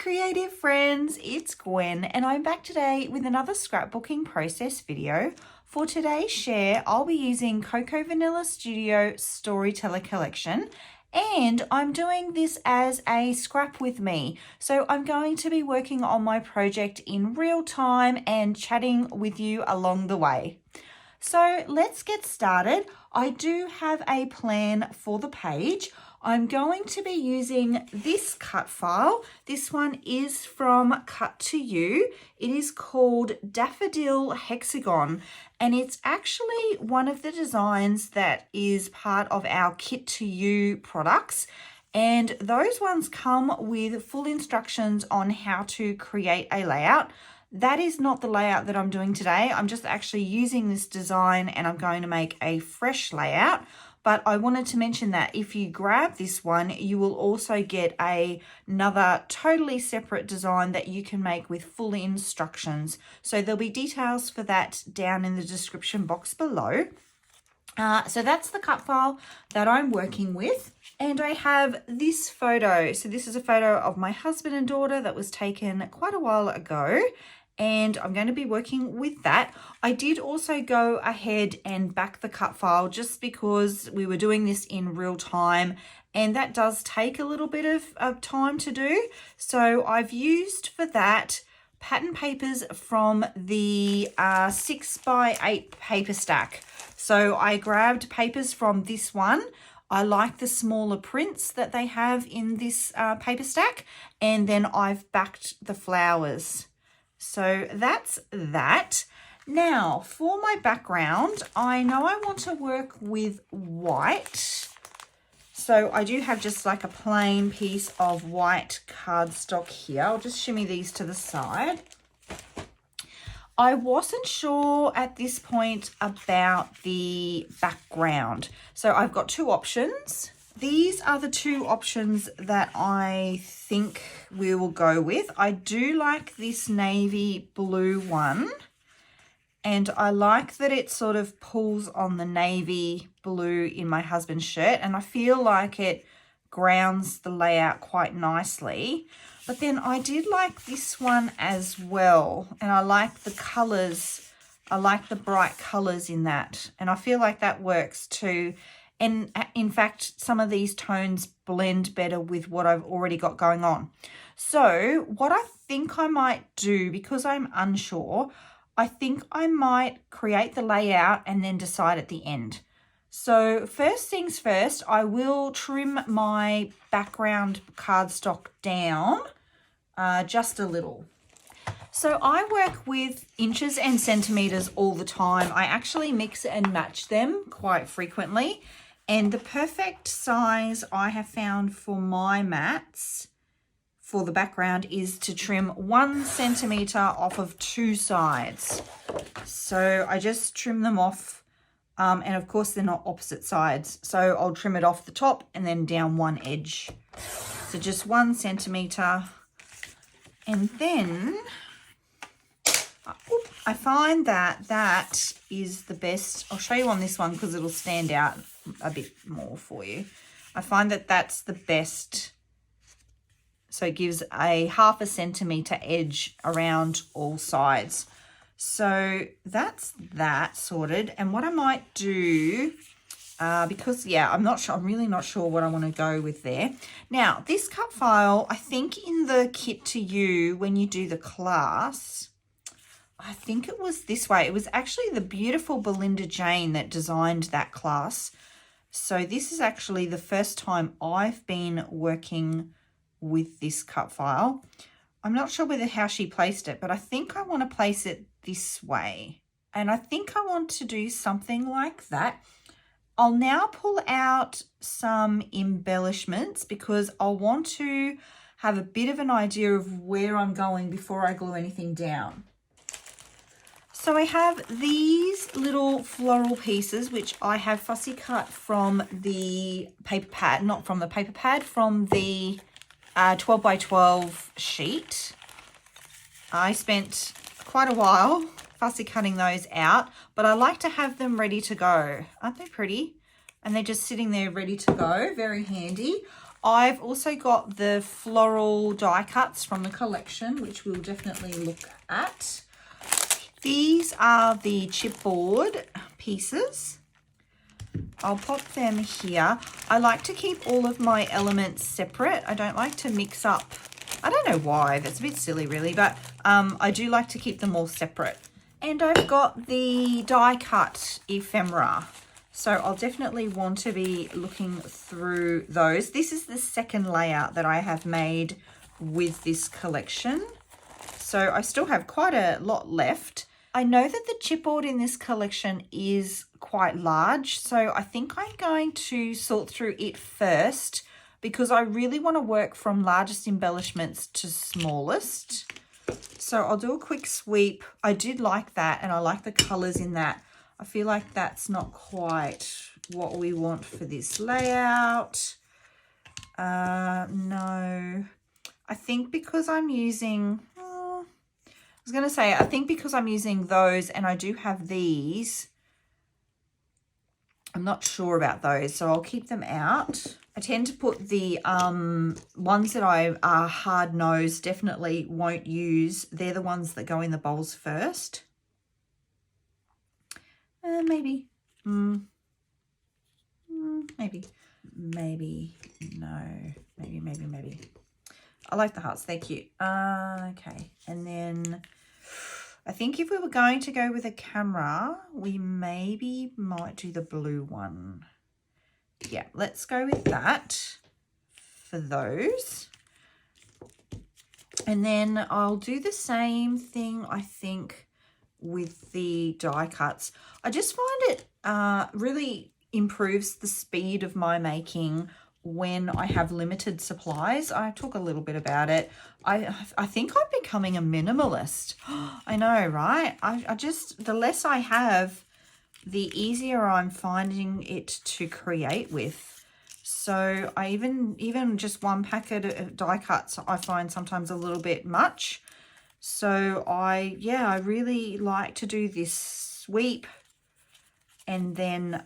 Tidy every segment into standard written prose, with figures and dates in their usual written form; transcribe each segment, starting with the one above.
creative friends, it's Gwen and I'm back today with another scrapbooking process video. For today's share, I'll be using Cocoa Vanilla Studio Storyteller Collection and I'm doing this as a scrap with me. So I'm going to be working on my project in real time and chatting with you along the way. So let's get started. I do have a plan for the page. I'm going to be using this cut file. This one is from Cut to You. It is called Daffodil Hexagon, and it's actually one of the designs that is part of our Kit to You products. And those ones come with full instructions on how to create a layout. That is not the layout that I'm doing today. I'm just actually using this design and I'm going to make a fresh layout. But I wanted to mention that if you grab this one, you will also get another totally separate design that you can make with full instructions. So there'll be details for that down in the description box below. So that's the cut file that I'm working with. And I have this photo. So this is a photo of my husband and daughter that was taken quite a while ago. And I'm going to be working with that. I did also go ahead and back the cut file just because we were doing this in real time and that does take a little bit of time to do. So I've used for that pattern papers from the 6x8 paper stack. So I grabbed papers from this one. I like the smaller prints that they have in this paper stack, and then I've backed the flowers. So that's that. Now for my background, I know I want to work with white. So I do have just like a plain piece of white cardstock here. I'll just shimmy these to the side. I wasn't sure at this point about the background. So I've got two options. These are the two options that I think we will go with. I do like this navy blue one. And I like that it sort of pulls on the navy blue in my husband's shirt. And I feel like it grounds the layout quite nicely. But then I did like this one as well. And I like the colours. I like the bright colours in that. And I feel like that works too. And in fact, some of these tones blend better with what I've already got going on. So what I think I might do, because I'm unsure, I think I might create the layout and then decide at the end. So first things first, I will trim my background cardstock down just a little. So I work with inches and centimeters all the time. I actually mix and match them quite frequently. And the perfect size I have found for my mats for the background is to trim 1 centimeter off of 2 sides. So I just trim them off. And of course they're not opposite sides. So I'll trim it off the top and then down one edge. So just 1 centimeter. And then I find that that is the best. I'll show you on this one because it'll stand out a bit more for you. I find that that's the best. So it gives a 1/2 centimeter edge around all sides. So that's that sorted. And what I might do, because yeah, I'm really not sure what I want to go with there. Now this cut file, I think in the Kit to You, when you do the class, I think it was this way. It was actually the beautiful Belinda Jane that designed that class. So this is actually the first time I've been working with this cut file. I'm not sure how she placed it, but I think I want to place it this way. And I think I want to do something like that. I'll now pull out some embellishments because I'll want to have a bit of an idea of where I'm going before I glue anything down. So I have these little floral pieces, which I have fussy cut from the paper pad, not from the paper pad, from the 12 by 12 sheet. I spent quite a while fussy cutting those out, but I like to have them ready to go. Aren't they pretty? And they're just sitting there ready to go, very handy. I've also got the floral die cuts from the collection, which we'll definitely look at. These are the chipboard pieces. I'll pop them here. I like to keep all of my elements separate. I don't like to mix up. I don't know why. That's a bit silly, really, but I do like to keep them all separate. And I've got the die cut ephemera. So I'll definitely want to be looking through those. This is the second layout that I have made with this collection. So I still have quite a lot left. I know that the chipboard in this collection is quite large, so I think I'm going to sort through it first because I really want to work from largest embellishments to smallest. So I'll do a quick sweep. I did like that, and I like the colours in that. I feel like that's not quite what we want for this layout. No. I think because I'm using... I was going to say, I think because I'm using those and I do have these, I'm not sure about those, so I'll keep them out. I tend to put the ones that are hard nosed, definitely won't use. They're the ones that go in the bowls first. Maybe. Maybe. Maybe. No. Maybe. I like the hearts. They're cute. Okay. And then I think if we were going to go with a camera, we maybe might do the blue one. Yeah, let's go with that for those. And then I'll do the same thing, I think, with the die cuts. I just find it really improves the speed of my making when I have limited supplies. I talk a little bit about it. I think I'm becoming a minimalist. I know, right? I just, the less I have, the easier I'm finding it to create with. So I even just one packet of die cuts, I find sometimes a little bit much. So I really like to do this sweep and then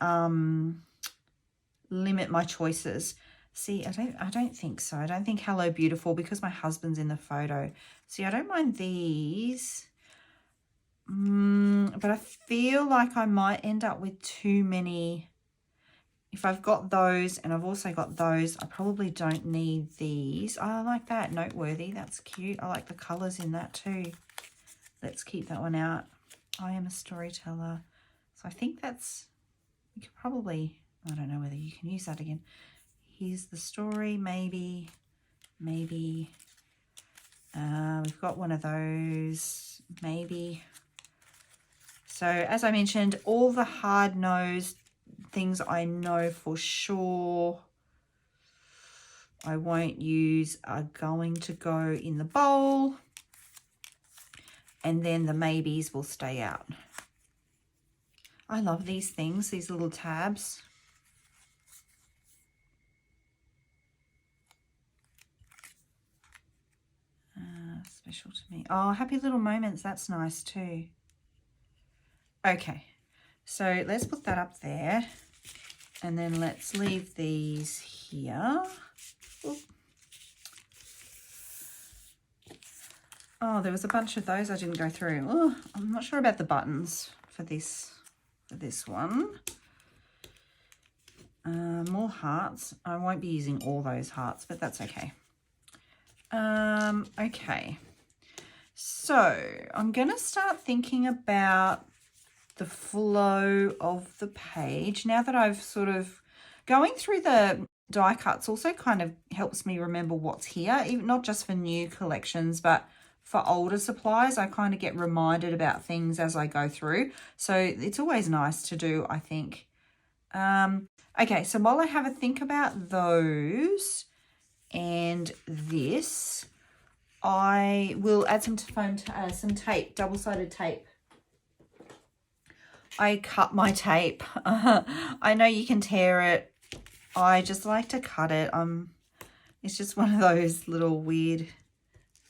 limit my choices. See, I don't think so. I don't think Hello Beautiful, because my husband's in the photo. See, I don't mind these. But I feel like I might end up with too many. If I've got those and I've also got those, I probably don't need these. Oh, I like that. Noteworthy. That's cute. I like the colours in that too. Let's keep that one out. I am a storyteller. So I think that's, you could probably, I don't know whether you can use that again. Here's the story, maybe. We've got one of those, maybe. So as I mentioned, all the hard-nosed things I know for sure I won't use are going to go in the bowl, and then the maybes will stay out. I love these things, these little tabs. Special to me. Oh, happy little moments. That's nice too. Okay, so let's put that up there, and then let's leave these here. Oop. Oh, there was a bunch of those I didn't go through. Oh, I'm not sure about the buttons for this one. More hearts. I won't be using all those hearts, but that's okay. Okay, so I'm going to start thinking about the flow of the page. Now that I've sort of going through the die cuts also kind of helps me remember what's here, even not just for new collections, but for older supplies. I kind of get reminded about things as I go through. So it's always nice to do, I think. Okay, so while I have a think about those and this, I will add some tape, double-sided tape. I cut my tape. I know you can tear it. I just like to cut it. It's just one of those little weird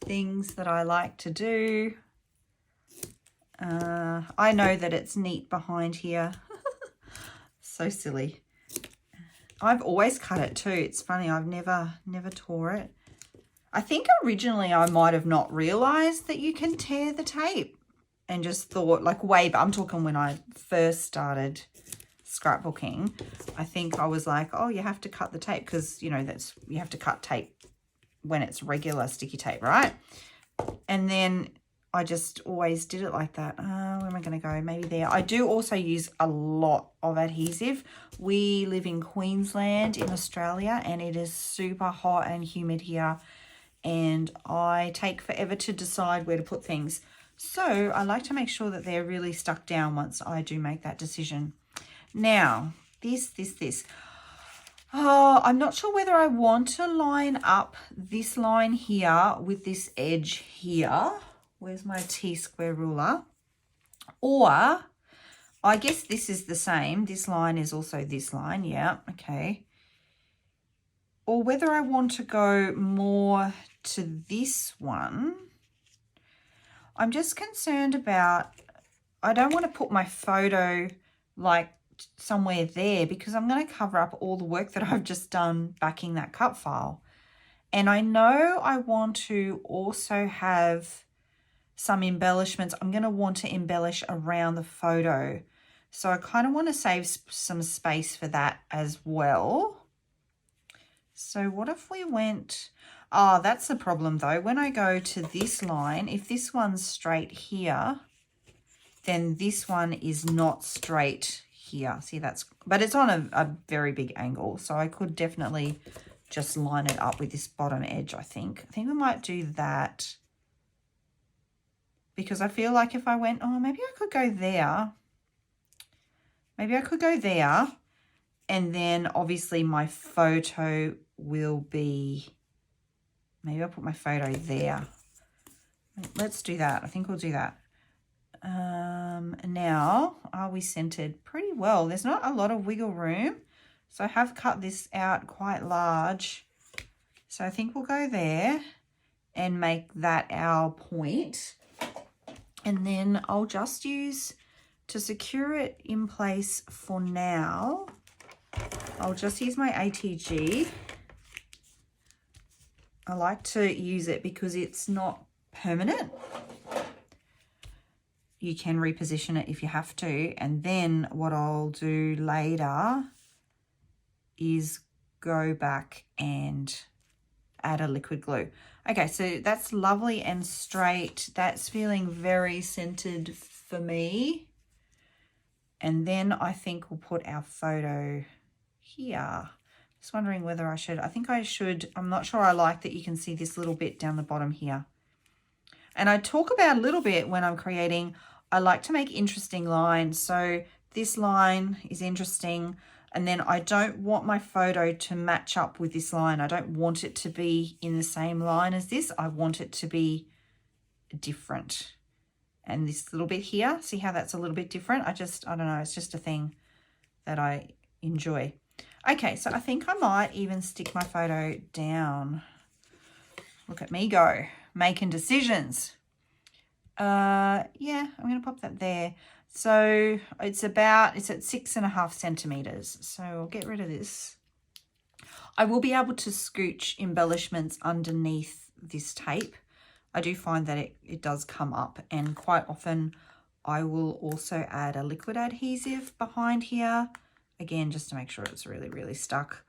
things that I like to do. I know that it's neat behind here. So silly. I've always cut it too. It's funny, I've never tore it. I think originally I might have not realized that you can tear the tape and just thought like I'm talking when I first started scrapbooking. I think I was like, oh, you have to cut the tape because, you know, you have to cut tape when it's regular sticky tape, right? And then I just always did it like that. Where am I going to go? Maybe there. I do also use a lot of adhesive. We live in Queensland in Australia and it is super hot and humid here. And I take forever to decide where to put things. So I like to make sure that they're really stuck down once I do make that decision. Now, this. Oh, I'm not sure whether I want to line up this line here with this edge here. Where's my T-square ruler? Or, I guess this is the same. This line is also this line. Yeah, okay. Or whether I want to go more to this one. I'm just concerned about, I don't want to put my photo like somewhere there because I'm going to cover up all the work that I've just done backing that cut file. And I know I want to also have some embellishments. I'm going to want to embellish around the photo. So I kind of want to save some space for that as well. So what if we went, oh, that's the problem though. When I go to this line, if this one's straight here, then this one is not straight here. See, but it's on a very big angle. So I could definitely just line it up with this bottom edge, I think. I think we might do that. Because I feel like if I went, oh, maybe I could go there. Maybe I could go there. And then obviously my photo will be, maybe I'll put my photo there. Let's do that. I think we'll do that. Now, are we centered? Pretty well. There's not a lot of wiggle room. So I have cut this out quite large. So I think we'll go there and make that our point. And then I'll just use, to secure it in place for now, I'll just use my ATG. I like to use it because it's not permanent. You can reposition it if you have to. And then what I'll do later is go back and add a liquid glue. Okay, so that's lovely and straight. That's feeling very centered for me. And then I think we'll put our photo here. Just wondering whether I should. I think I should. I'm not sure I like that you can see this little bit down the bottom here. And I talk about a little bit when I'm creating, I like to make interesting lines. So this line is interesting. And then I don't want my photo to match up with this line. I don't want it to be in the same line as this. I want it to be different. And this little bit here, see how that's a little bit different? I don't know, it's just a thing that I enjoy. Okay, so I think I might even stick my photo down. Look at me go, making decisions. Yeah, I'm going to pop that there. So it's at 6.5 centimeters. So I'll get rid of this. I will be able to scooch embellishments underneath this tape. I do find that it does come up, and quite often I will also add a liquid adhesive behind here. Again, just to make sure it's really, really stuck.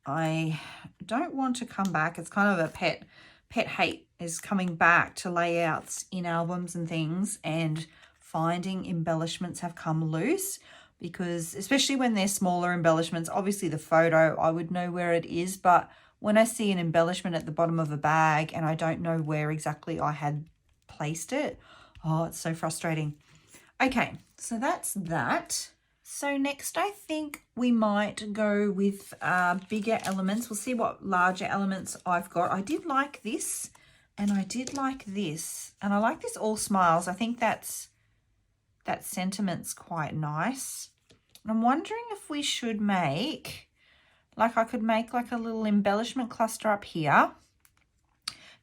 I don't want to come back. It's kind of a pet hate is coming back to layouts in albums and things, and finding embellishments have come loose, because especially when they're smaller embellishments, obviously the photo, I would know where it is, but when I see an embellishment at the bottom of a bag and I don't know where exactly I had placed it, oh, it's so frustrating. Okay, so that's that. So next I think we might go with bigger elements. We'll see what larger elements I've got. I did like this and I did like this. And I like this all smiles. I think that sentiment's quite nice. And I'm wondering if we should make, like I could make like a little embellishment cluster up here.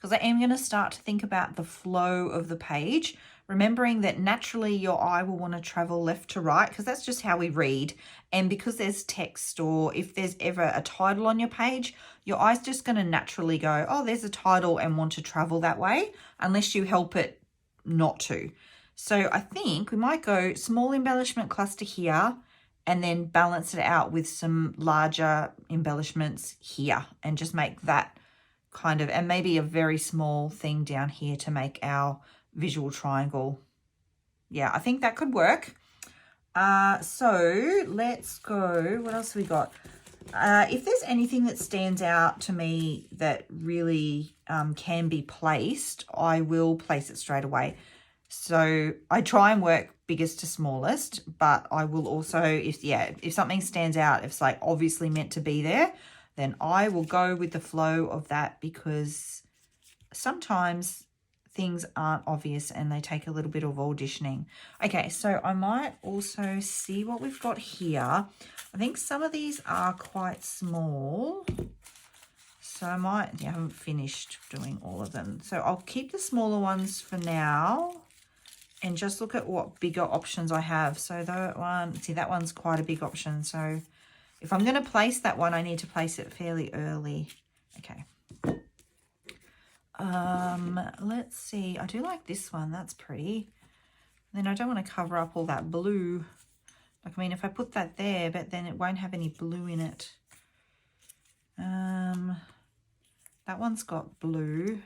because I am going to start to think about the flow of the page, remembering that naturally your eye will want to travel left to right because that's just how we read. And because there's text, or if there's ever a title on your page, your eye's just going to naturally go, oh, there's a title, and want to travel that way unless you help it not to. So I think we might go small embellishment cluster here and then balance it out with some larger embellishments here and just make that kind of, and maybe a very small thing down here to make our visual triangle. Yeah, I think that could work. So let's go. What else have we got? If there's anything that stands out to me that really can be placed, I will place it straight away. So I try and work biggest to smallest, but I will also, if something stands out, if it's like obviously meant to be there, then I will go with the flow of that, because sometimes things aren't obvious and they take a little bit of auditioning. Okay, so I might also see what we've got here. I think some of these are quite small. So I haven't finished doing all of them. So I'll keep the smaller ones for now and just look at what bigger options I have. So that one, see, that one's quite a big option. So if I'm going to place that one, I need to place it fairly early. Okay. Let's see. I do like this one. That's pretty. Then I don't want to cover up all that blue. Like, I mean, if I put that there, but then it won't have any blue in it. That one's got blue.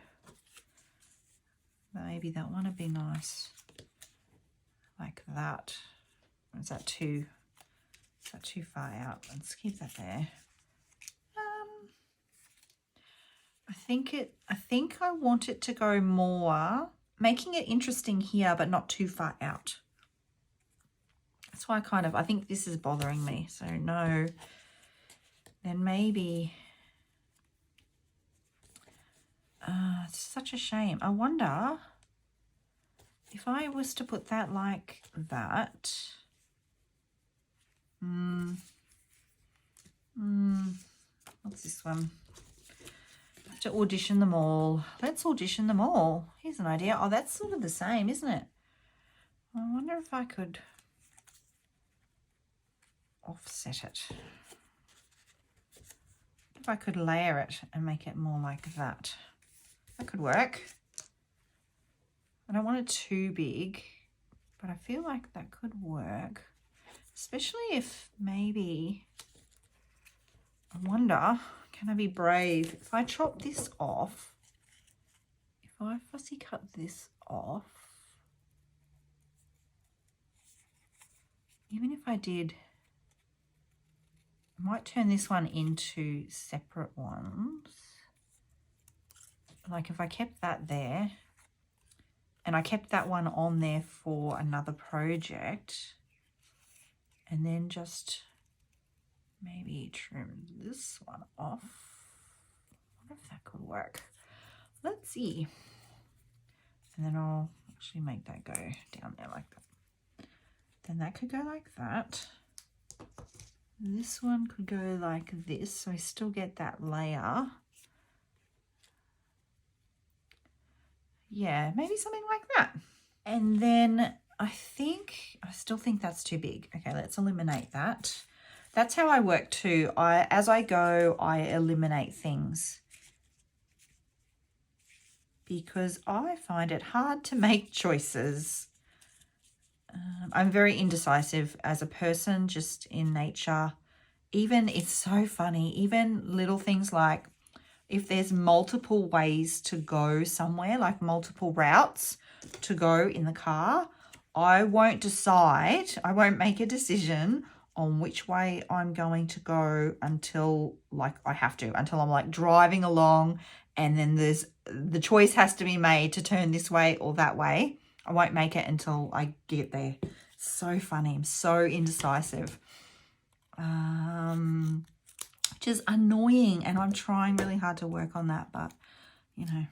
Maybe that one would be nice. Like that. Or is that too far out? Let's keep that there. I think I want it to go more, making it interesting here, but not too far out. That's why I think this is bothering me. So no, then maybe, it's such a shame. I wonder if I was to put that like that. What's this one? I have to audition them all. Let's audition them all. Here's an idea. Oh, that's sort of the same, isn't it? I wonder if I could offset it. If I could layer it and make it more like that. That could work. I don't want it too big, but I feel like that could work. Especially if maybe, I wonder, can I be brave? If I chop this off, if I fussy cut this off, even if I did, I might turn this one into separate ones. Like if I kept that there, and I kept that one on there for another project, and then just maybe trim this one off. I wonder if that could work. Let's see. And then I'll actually make that go down there like that. Then that could go like that. This one could go like this, so I still get that layer. Yeah, maybe something like that. And then I still think that's too big. Okay, let's eliminate that. That's how I work too. As I go, I eliminate things, because I find it hard to make choices. I'm very indecisive as a person, just in nature. Even, it's so funny, even little things like if there's multiple ways to go somewhere, like multiple routes to go in the car, I won't make a decision on which way I'm going to go until until I'm like driving along, and then the choice has to be made to turn this way or that way. I won't make it until I get there. So funny. I'm so indecisive. Which is annoying, and I'm trying really hard to work on that, but you know,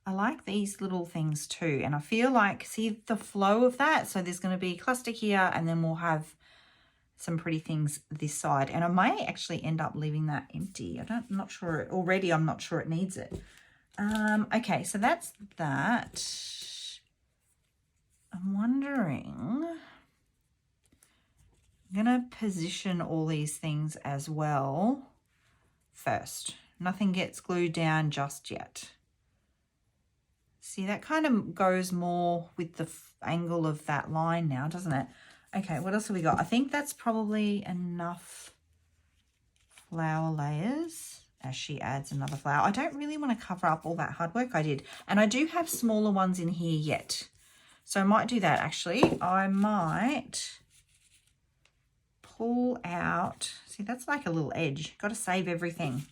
I like these little things too, and I feel like, see the flow of that. So there's going to be a cluster here, and then we'll have some pretty things this side, and I may actually end up leaving that empty. I'm not sure already. I'm not sure it needs it. Okay, so that's that. I'm wondering, I'm gonna position all these things as well first. Nothing gets glued down just yet. See, that kind of goes more with the angle of that line now, doesn't it? Okay, what else have we got? I think that's probably enough flower layers as she adds another flower. I don't really want to cover up all that hard work I did. And I do have smaller ones in here yet. So I might do that actually. I might pull out, see that's like a little edge. Got to save everything.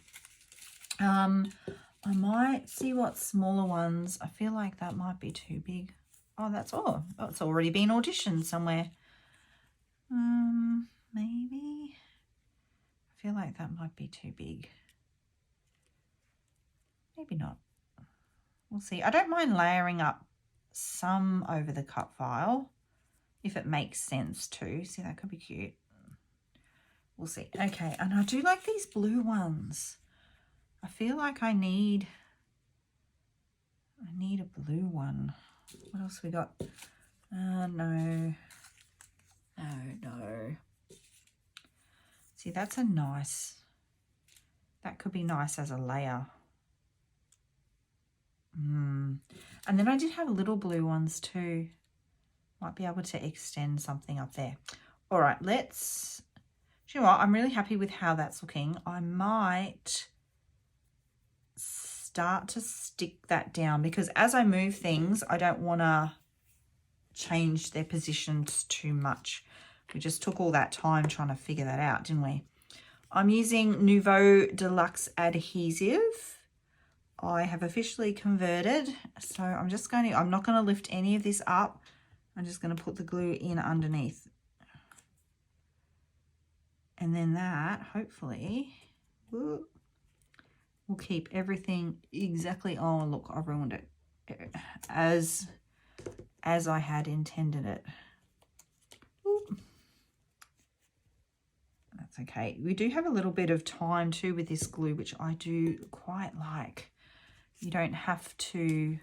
I might see what smaller ones. I feel like that might be too big. Oh, that's all. Oh, it's already been auditioned somewhere. Maybe. I feel like that might be too big. Maybe not. We'll see. I don't mind layering up some over the cut file if it makes sense too. See, that could be cute. We'll see. Okay, and I do like these blue ones. I feel like I need a blue one. What else we got? No. See, that's a nice, that could be nice as a layer. And then I did have little blue ones too. Might be able to extend something up there. All right, let's, do you know what? I'm really happy with how that's looking. I might start to stick that down because as I move things, I don't want to change their positions too much. We just took all that time trying to figure that out, didn't we? I'm using Nouveau Deluxe Adhesive. I have officially converted, so I'm just going to, I'm not going to lift any of this up. I'm just going to put the glue in underneath. And then that, hopefully, will keep everything exactly, oh, look, I ruined it, as I had intended it. That's okay. We do have a little bit of time too with this glue, which I do quite like. You don't have to,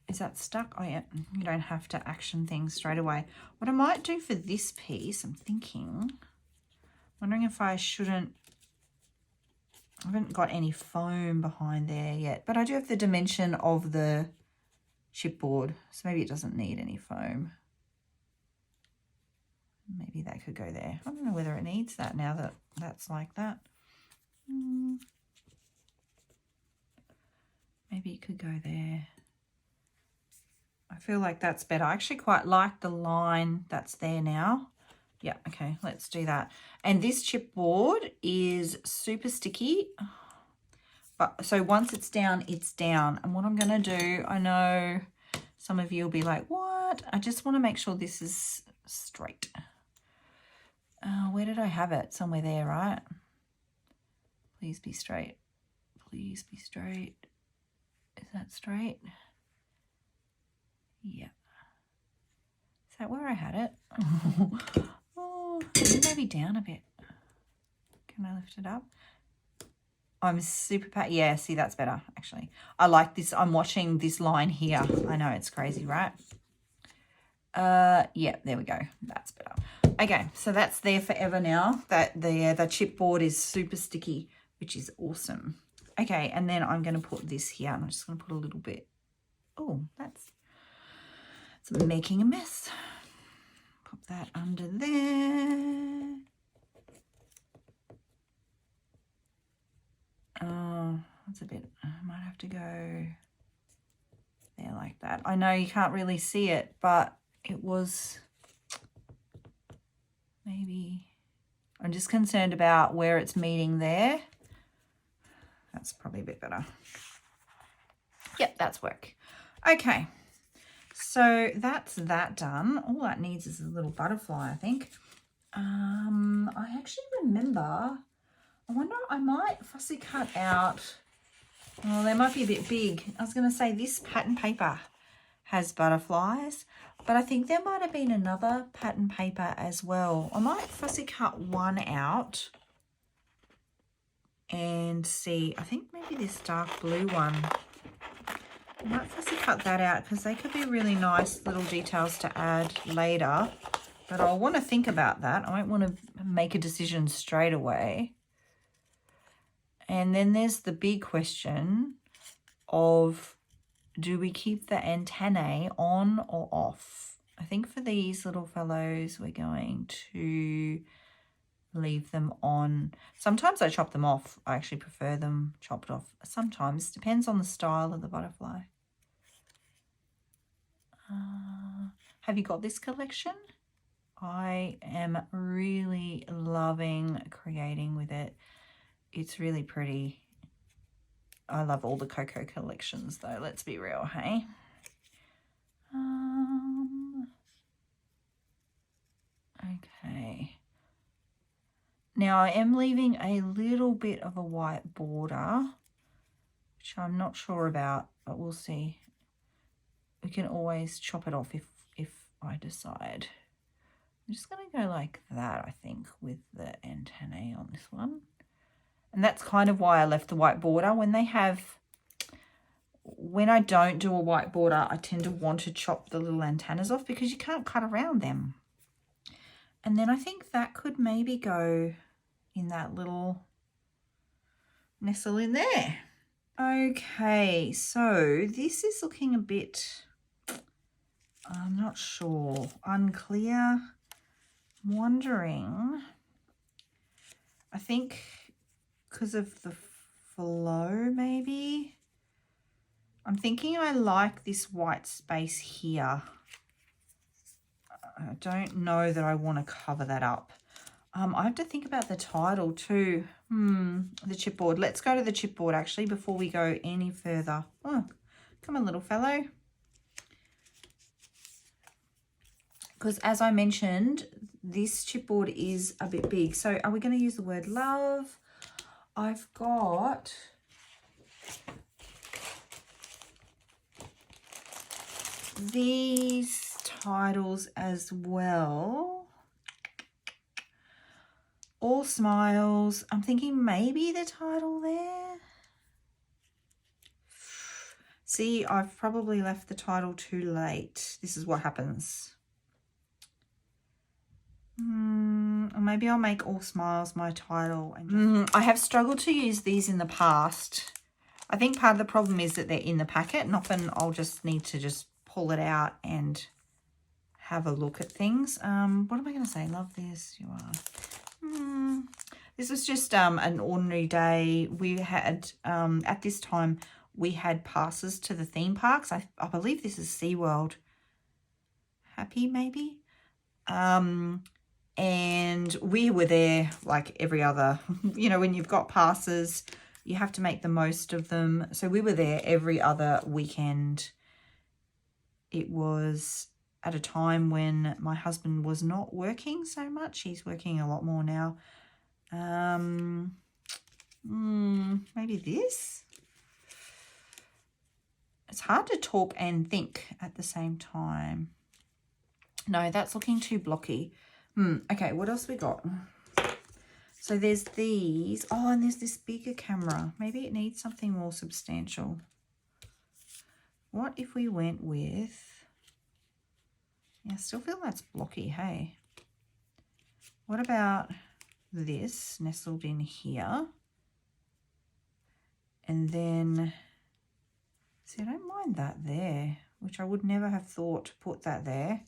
is that stuck? Oh yeah, you don't have to action things straight away. What I might do for this piece, I'm thinking, wondering if I shouldn't, I haven't got any foam behind there yet, but I do have the dimension of the chipboard, so maybe it doesn't need any foam. Maybe that could go there. I don't know whether it needs that now that that's like that. Maybe it could go there. I feel like that's better. I actually quite like the line that's there now. Yeah, okay, let's do that. And this chipboard is super sticky. But so once it's down, it's down. And what I'm going to do, I know some of you will be like, what? I just want to make sure this is straight. Where did I have it? Somewhere there, right? Please be straight. Please be straight. Is that straight? Yeah. Is that where I had it? Oh, maybe down a bit. Can I lift it up? I'm super, yeah, see, that's better, actually. I like this. I'm watching this line here. I know, it's crazy, right? Yeah, there we go. That's better. Okay, so that's there forever now. That the chipboard is super sticky, which is awesome. Okay, and then I'm going to put this here. I'm just going to put a little bit. Oh, that's making a mess. Put that under there. Oh, that's a bit, I might have to go there like that. I know you can't really see it, but it was maybe, I'm just concerned about where it's meeting there. That's probably a bit better. Yep, that's work. Okay, so that's that done. All that needs is a little butterfly, I think. I actually remember, I wonder, I might fussy cut out, oh, they might be a bit big. I was going to say this pattern paper has butterflies, but I think there might have been another pattern paper as well. I might fussy cut one out and see, I think maybe this dark blue one. I might fussy cut that out because they could be really nice little details to add later. But I'll want to think about that. I won't want to make a decision straight away. And then there's the big question of, do we keep the antennae on or off? I think for these little fellows, we're going to leave them on. Sometimes I chop them off. I actually prefer them chopped off. Sometimes, depends on the style of the butterfly. Have you got this collection? I am really loving creating with it. It's really pretty. I love all the Coco collections though, let's be real, hey? Okay. Now I am leaving a little bit of a white border, which I'm not sure about, but we'll see. We can always chop it off if I decide. I'm just going to go like that, I think, with the antennae on this one. And that's kind of why I left the white border. When I don't do a white border, I tend to want to chop the little antennas off because you can't cut around them. And then I think that could maybe go in that little nestle in there. Okay, so this is looking a bit, I'm not sure, unclear. I'm wondering, I think because of the flow maybe. I'm thinking I like this white space here. I don't know that I want to cover that up. I have to think about the title too. The chipboard. Let's go to the chipboard actually before we go any further. Oh, come on, little fellow. Because as I mentioned, this chipboard is a bit big. So are we going to use the word love? I've got these titles as well. All smiles. I'm thinking maybe the title there. See, I've probably left the title too late. This is what happens. Or maybe I'll make all smiles my title. And I have struggled to use these in the past. I think part of the problem is that they're in the packet, and often I'll just need to just pull it out and have a look at things. What am I going to say? Love this, you are. This was just an ordinary day. We had, at this time, we had passes to the theme parks. I believe this is SeaWorld. Happy, maybe? And we were there like every other, you know, when you've got passes, you have to make the most of them. So we were there every other weekend. It was at a time when my husband was not working so much. He's working a lot more now. Maybe this? It's hard to talk and think at the same time. No, that's looking too blocky. Okay, what else we got? So there's these. Oh, and there's this bigger camera. Maybe it needs something more substantial. What if we went with... Yeah, I still feel that's blocky, hey. What about this nestled in here? And then... See, I don't mind that there, which I would never have thought to put that there.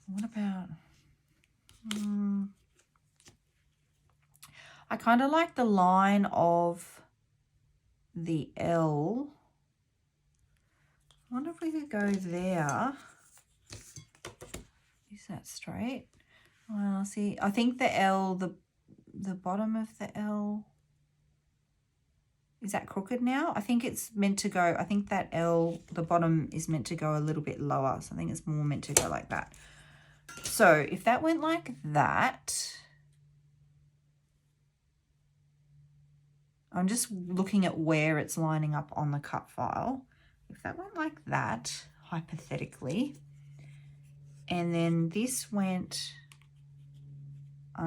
What about... I kind of like the line of the L. I wonder if we could go there. Is that straight? Well, see, I think the L, the bottom of the L, is that crooked now? I think it's meant to go, I think that L, the bottom is meant to go a little bit lower. So I think it's more meant to go like that. So if that went like that, I'm just looking at where it's lining up on the cut file. If that went like that, hypothetically, and then this went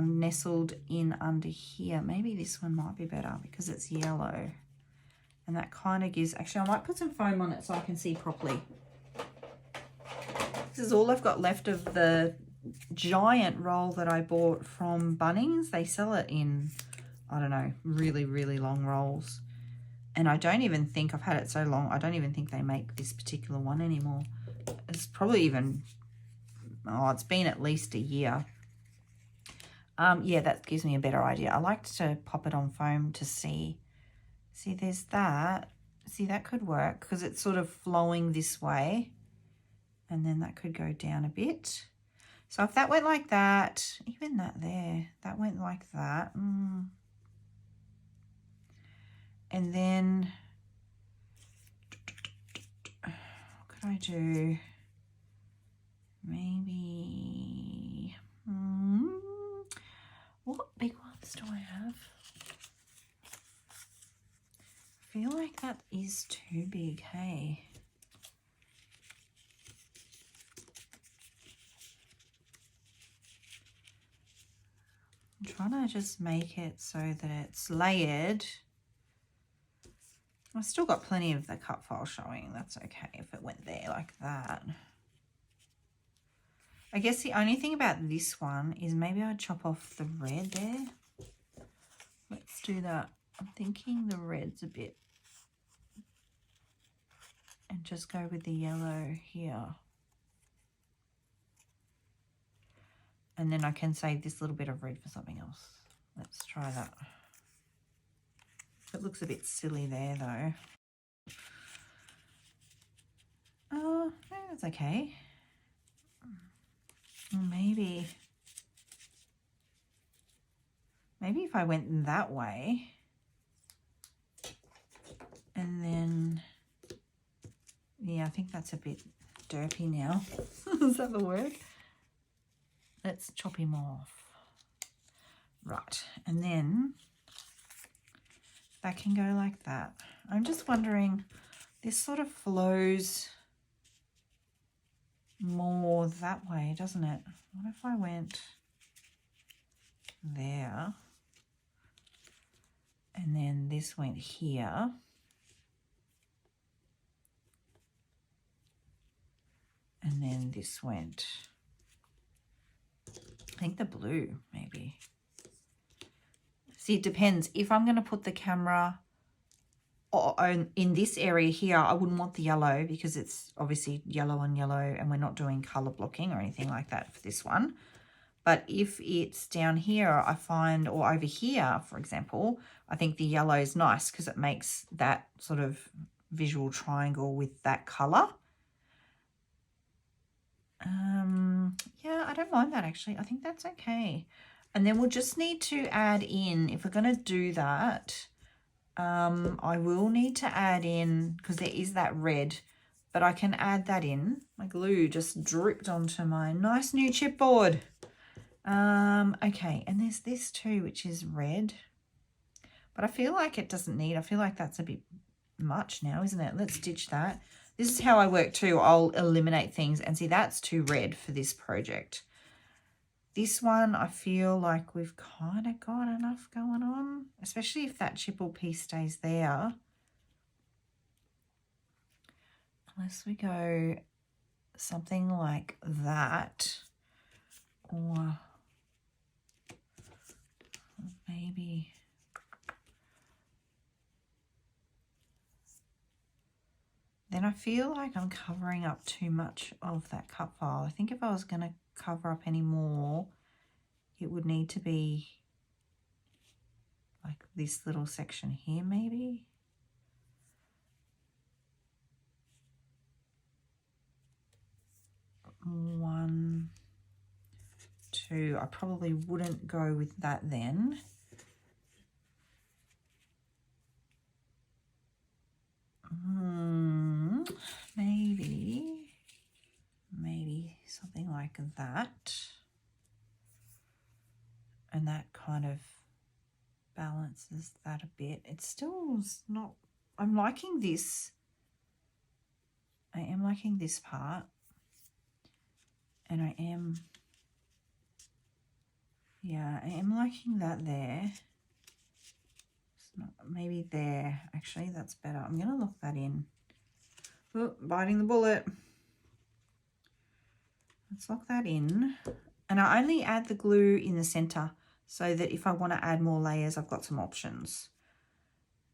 nestled in under here. Maybe this one might be better because it's yellow. And that kind of gives, actually I might put some foam on it so I can see properly. This is all I've got left of the giant roll that I bought from Bunnings. They sell it in, I don't know, really, really long rolls. And I don't even think, I've had it so long, I don't even think they make this particular one anymore. It's probably even, oh, it's been at least a year. Yeah, that gives me a better idea. I like to pop it on foam to see. See, there's that. See, that could work because it's sort of flowing this way. And then that could go down a bit. So if that went like that, even that there, that went like that. And then, what could I do? Maybe, what big ones do I have? I feel like that is too big, hey? I'm trying to just make it so that it's layered. I've still got plenty of the cut file showing. That's okay if it went there like that. I guess the only thing about this one is maybe I'd chop off the red there. Let's do that. I'm thinking the red's a bit. And just go with the yellow here. And then I can save this little bit of red for something else. Let's try that. It looks a bit silly there though. Oh, no, that's okay. Maybe if I went that way and then, yeah, I think that's a bit derpy now. Is that the word? Let's chop him off. Right, and then that can go like that. I'm just wondering, this sort of flows more that way, doesn't it? What if I went there and then this went here? And then this went, I think the blue maybe. See, it depends. If I'm going to put the camera in this area here, I wouldn't want the yellow because it's obviously yellow on yellow and we're not doing color blocking or anything like that for this one. But if it's down here, I find, or over here, for example, I think the yellow is nice because it makes that sort of visual triangle with that color. Yeah, I don't mind that actually. I think that's okay. And then we'll just need to add in, if we're going to do that, I will need to add in, because there is that red, but I can add that in. My glue just dripped onto my nice new chipboard. Okay, and there's this too, which is red, but I feel like it doesn't need, I feel like that's a bit much now, isn't it? Let's ditch that. This is how I work too. I'll eliminate things and see that's too red for this project. This one, I feel like we've kind of got enough going on, especially if that chipple piece stays there. Unless we go something like that, or maybe then I feel like I'm covering up too much of that cut file. I think if I was going to cover up any more, it would need to be like this little section here maybe. One, two, I probably wouldn't go with that then. Maybe something like that. And that kind of balances that a bit. It's still not, I'm liking this. I am liking this part. And I am Yeah, I am liking that there. It's not, maybe there. Actually, that's better. I'm going to lock that in. Oh, biting the bullet. Let's lock that in. And I only add the glue in the center so that if I want to add more layers, I've got some options.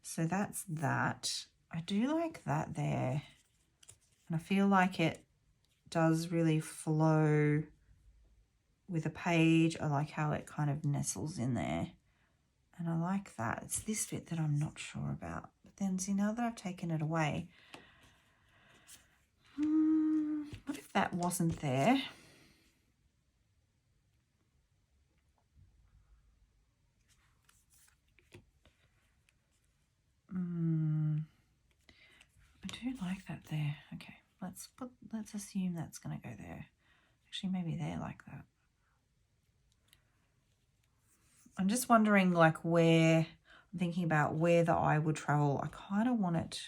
So that's that. I do like that there. And I feel like it does really flow with a page. I like how it kind of nestles in there. And I like that. It's this bit that I'm not sure about. But then see, now that I've taken it away, what if that wasn't there? I do like that there. Okay, let's assume that's going to go there. Actually, maybe there like that. I'm just wondering like where, I'm thinking about where the eye would travel. I kind of want it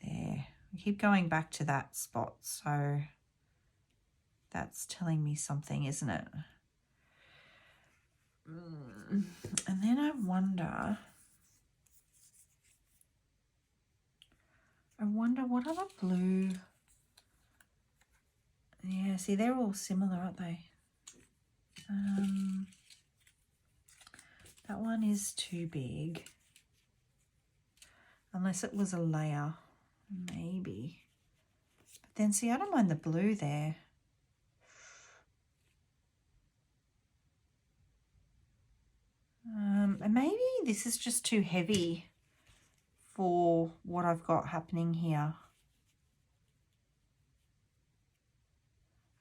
there. I keep going back to that spot, so that's telling me something, isn't it? And then I wonder what other blue. Yeah, see, they're all similar, aren't they? That one is too big. Unless it was a layer, maybe. But then, see, I don't mind the blue there. And maybe this is just too heavy for what I've got happening here.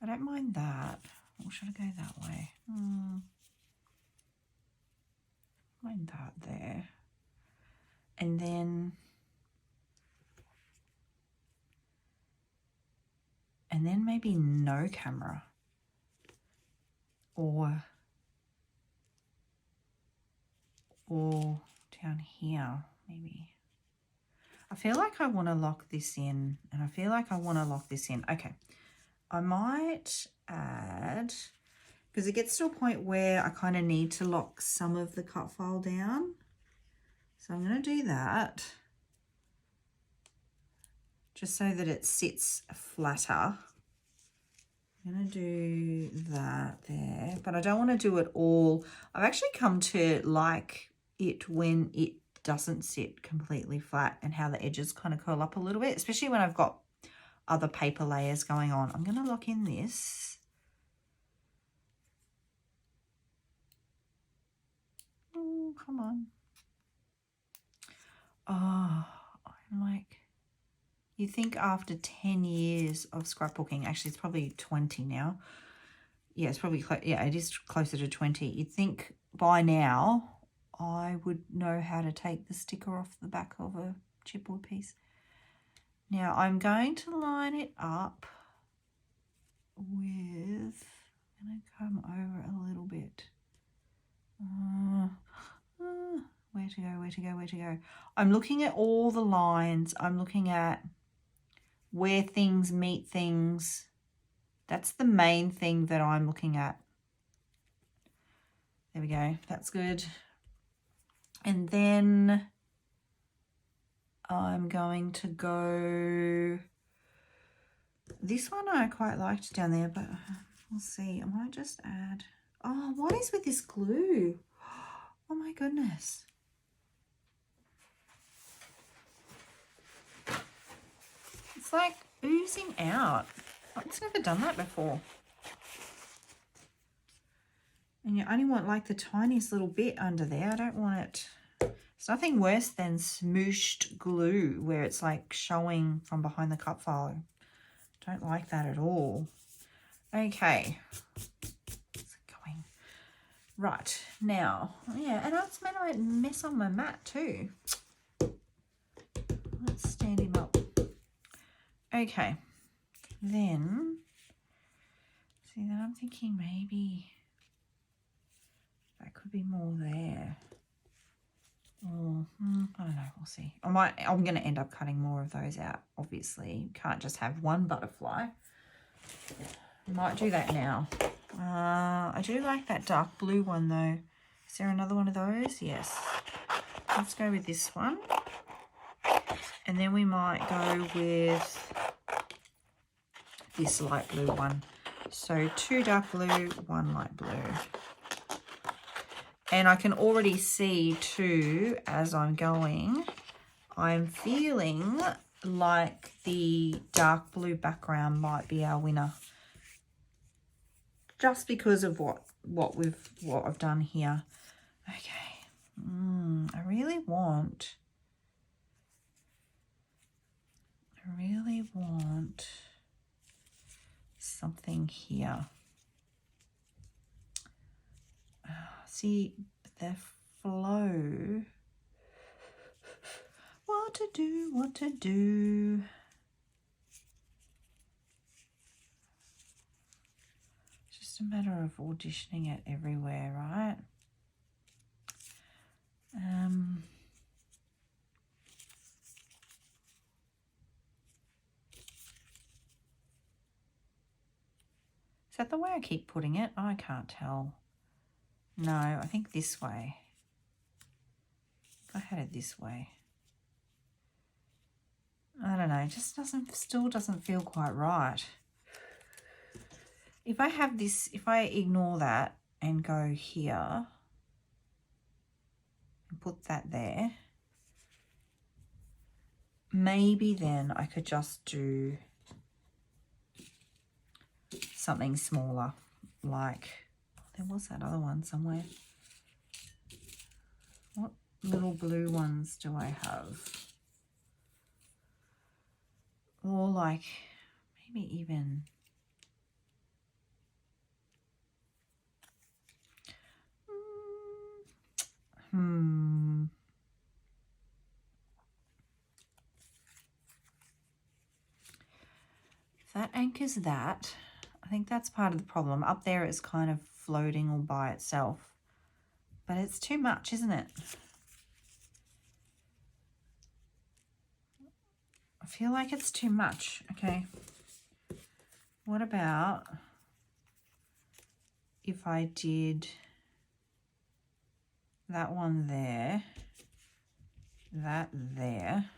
I don't mind that. Or should I go that way? Mind that there. And then maybe no camera. Or down here, maybe. I feel like I want to lock this in, and I feel like I want to lock this in. Okay, I might add, because it gets to a point where I kind of need to lock some of the cut file down. So I'm going to do that just so that it sits flatter. I'm going to do that there, but I don't want to do it all. I've actually come to like it when it doesn't sit completely flat and how the edges kind of curl up a little bit, especially when I've got other paper layers going on. I'm going to lock in this. Oh, come on. Oh, I'm like, you think after 10 years of scrapbooking, actually it's probably 20 now. Yeah, it's probably, yeah, it is closer to 20. You'd think by now I would know how to take the sticker off the back of a chipboard piece. Now I'm going to line it up with, I'm going to come over a little bit. Where to go, where to go, where to go. I'm looking at all the lines. I'm looking at where things meet things. That's the main thing that I'm looking at. There we go. That's good. And then I'm going to go, this one I quite liked down there, but we'll see. I might just add, oh, what is with this glue? Oh my goodness. It's like oozing out. I've just never done that before. And you only want like the tiniest little bit under there. I don't want it. It's nothing worse than smooshed glue where it's like showing from behind the cut file. Don't like that at all. Okay. It's going. Right. Now, yeah, and it's made a mess on my mat too. Let's stand him up. Okay. Then, see, then I'm thinking maybe that could be more there. Or, I don't know, we'll see. I'm going to end up cutting more of those out, obviously. You can't just have one butterfly. I might do that now. I do like that dark blue one though. Is there another one of those? Yes. Let's go with this one. And then we might go with this light blue one. So 2 dark blue, 1 light blue. And I can already see too, as I'm going, I'm feeling like the dark blue background might be our winner. Just because of what I've done here. Okay. I really want something here. See the flow. What to do. It's just a matter of auditioning it everywhere, right? Is that the way I keep putting it? I can't tell. No, I think this way. If I had it this way. I don't know, it just still doesn't feel quite right. If I have this, if I ignore that and go here and put that there, maybe then I could just do something smaller, like there was that other one somewhere. What little blue ones do I have? Or like maybe even if that anchors that, I think that's part of the problem. Up there it's kind of floating all by itself, but it's too much, isn't it? I feel like it's too much. Okay, what about if I did that one there, that there,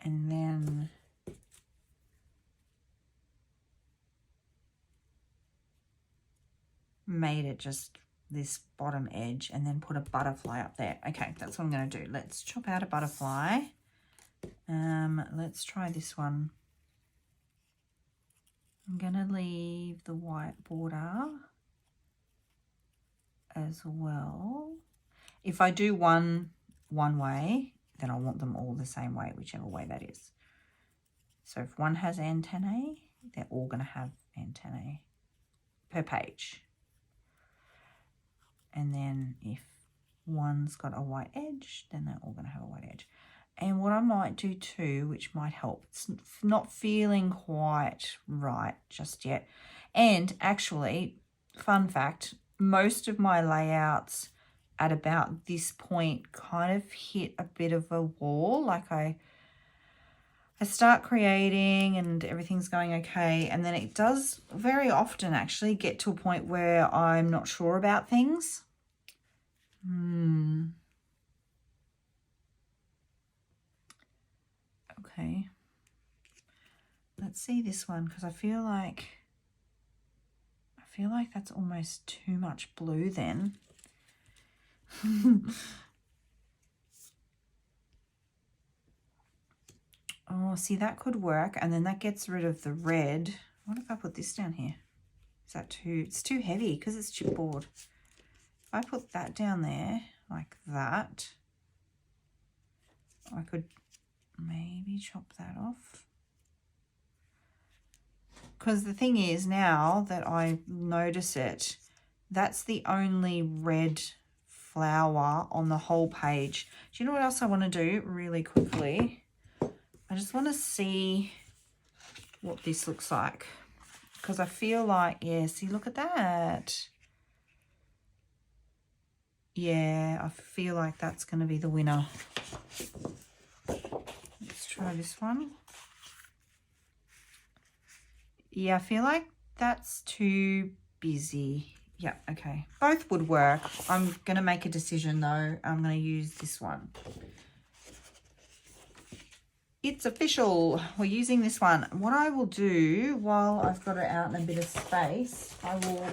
and then made it just this bottom edge and then put a butterfly up there. Okay, that's what I'm going to do. Let's chop out a butterfly. Let's try this one. I'm going to leave the white border as well. If I do one way, then I want them all the same way, whichever way that is. So if one has antennae, they're all going to have antennae per page. And then if one's got a white edge, then they're all going to have a white edge. And what I might do too, which might help, it's not feeling quite right just yet. And actually, fun fact, most of my layouts at about this point kind of hit a bit of a wall. Like I start creating and everything's going okay, and then it does very often actually get to a point where I'm not sure about things. Okay. Let's see this one, because I feel like that's almost too much blue then. Oh, see, that could work, and then that gets rid of the red. What if I put this down here? Is that too, it's too heavy because it's chipboard. If I put that down there like that, I could maybe chop that off. Because the thing is, now that I notice it, that's the only red flower on the whole page. Do you know what else I want to do really quickly? I just want to see what this looks like, because I feel like, yeah, see, look at that. Yeah, I feel like that's going to be the winner. Let's try this one. Yeah, I feel like that's too busy. Yeah, okay. Both would work. I'm going to make a decision though. I'm going to use this one. It's official. We're using this one. What I will do while I've got it out in a bit of space, I will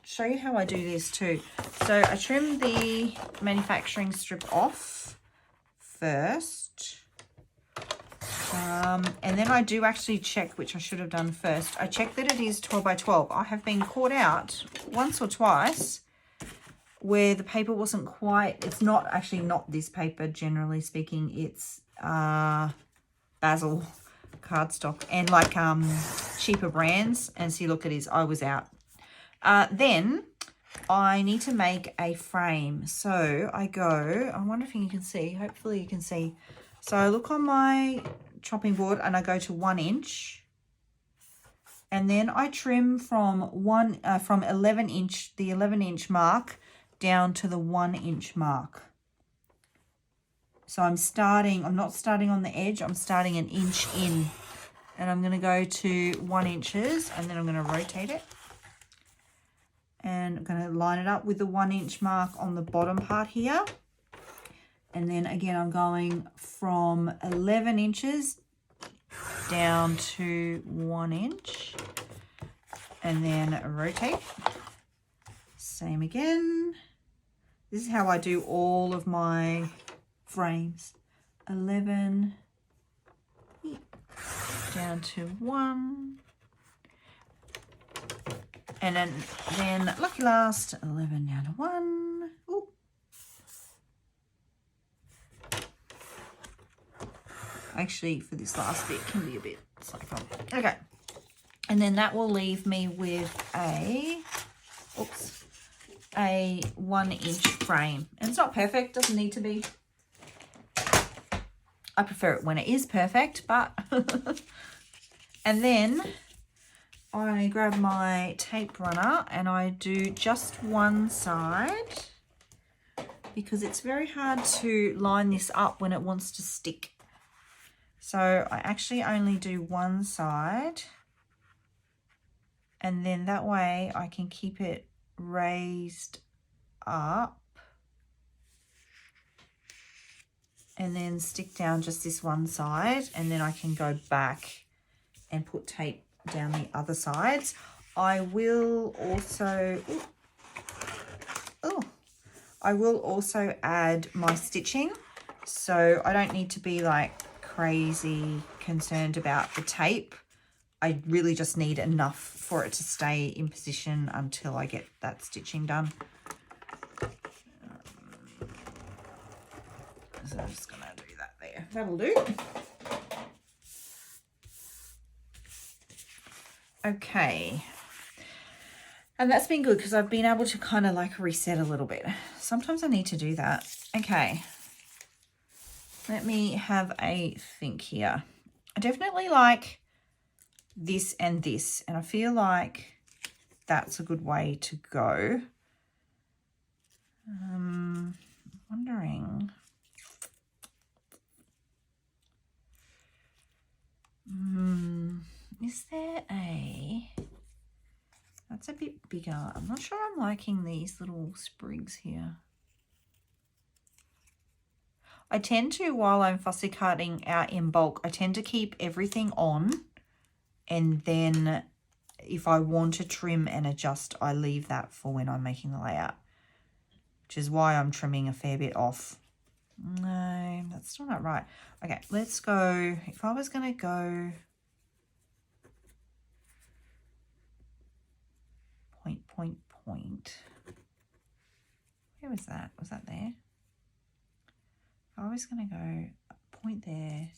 show you how I do this too. So I trim the manufacturing strip off first. And then I do actually check, which I should have done first. I check that it is 12 by 12. I have been caught out once or twice where the paper wasn't quite, it's not actually not this paper, generally speaking. It's Basil cardstock and like cheaper brands. And see, look, it is, I was out. Then I need to make a frame. So I go, I wonder if you can see, hopefully you can see. So I look on my chopping board and I go to 1 inch, and then I trim from 11 inch, the 11 inch mark down to the 1 inch mark. So I'm not starting on the edge, I'm starting an inch in, and I'm going to go to 1 inches, and then I'm going to rotate it. And I'm going to line it up with the 1 inch mark on the bottom part here. And then again, I'm going from 11 inches down to 1 inch. And then rotate. Same again. This is how I do all of my frames. 11 down to 1. And then lucky last, 11 down to 1. Ooh. Actually, for this last bit, can be a bit cycle. Okay. And then that will leave me with a 1 inch frame. And it's not perfect, doesn't need to be. I prefer it when it is perfect, but and then I grab my tape runner and I do just one side because it's very hard to line this up when it wants to stick. So I actually only do one side, and then that way I can keep it raised up and then stick down just this one side, and then I can go back and put tape down the other sides. I will also add my stitching, so I don't need to be like crazy concerned about the tape. I really just need enough for it to stay in position until I get that stitching done. So I'm just gonna do that there. That'll do. Okay, and that's been good because I've been able to kind of like reset a little bit. Sometimes I need to do that. Okay, let me have a think here. I definitely like this and this, and I feel like that's a good way to go. Wondering. Is there a... That's a bit bigger. I'm not sure I'm liking these little sprigs here. I tend to, while I'm fussy cutting out in bulk, I tend to keep everything on, and then if I want to trim and adjust, I leave that for when I'm making the layout, which is why I'm trimming a fair bit off. No, that's still not right. Okay, let's go. If I was going to go point. Where was that? Was that there? If I was going to go point there,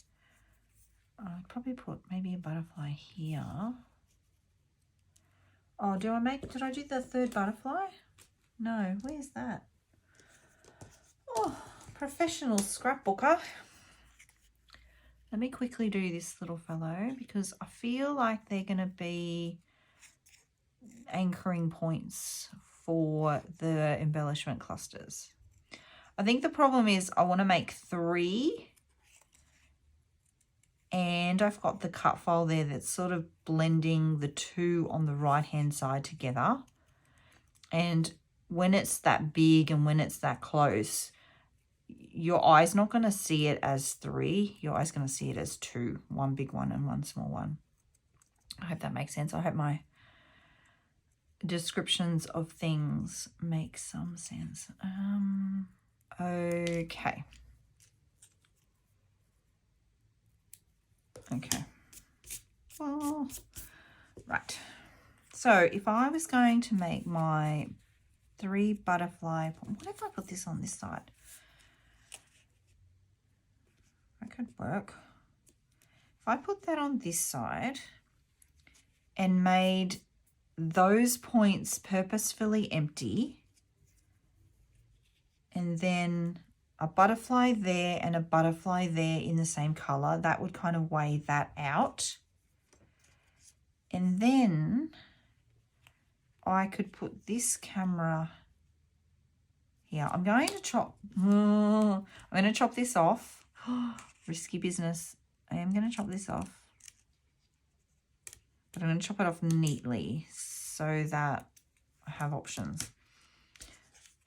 I'd probably put maybe a butterfly here. Oh, did I do the third butterfly? No, where's that? Oh, professional scrapbooker. Let me quickly do this little fellow because I feel like they're going to be anchoring points for the embellishment clusters. I think the problem is I want to make 3. And I've got the cut file there that's sort of blending the 2 on the right-hand side together. And when it's that big and when it's that close, your eye's not going to see it as 3. Your eye's going to see it as 2. 1 big one and 1 small one. I hope that makes sense. I hope my descriptions of things make some sense. Okay. Okay. Well, right. So if I was going to make my 3 butterfly, what if I put this on this side? That could work. If I put that on this side and made those points purposefully empty, and then a butterfly there and a butterfly there in the same color, that would kind of weigh that out. And then I could put this camera here. I'm going to chop this off. Risky business. I am going to chop this off. But I'm going to chop it off neatly so that I have options.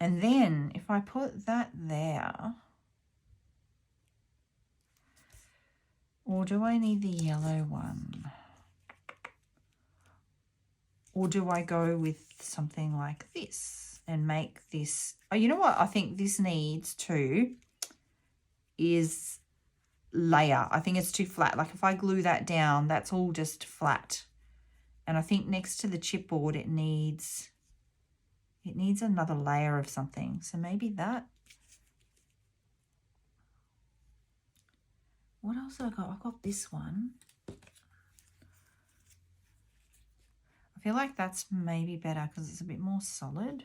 And then if I put that there, or do I need the yellow one? Or do I go with something like this and make this? Oh, you know what I think this needs too is layer. I think it's too flat. Like if I glue that down, that's all just flat. And I think next to the chipboard, it needs another layer of something. So maybe that. What else have I got? I've got this one. I feel like that's maybe better because it's a bit more solid.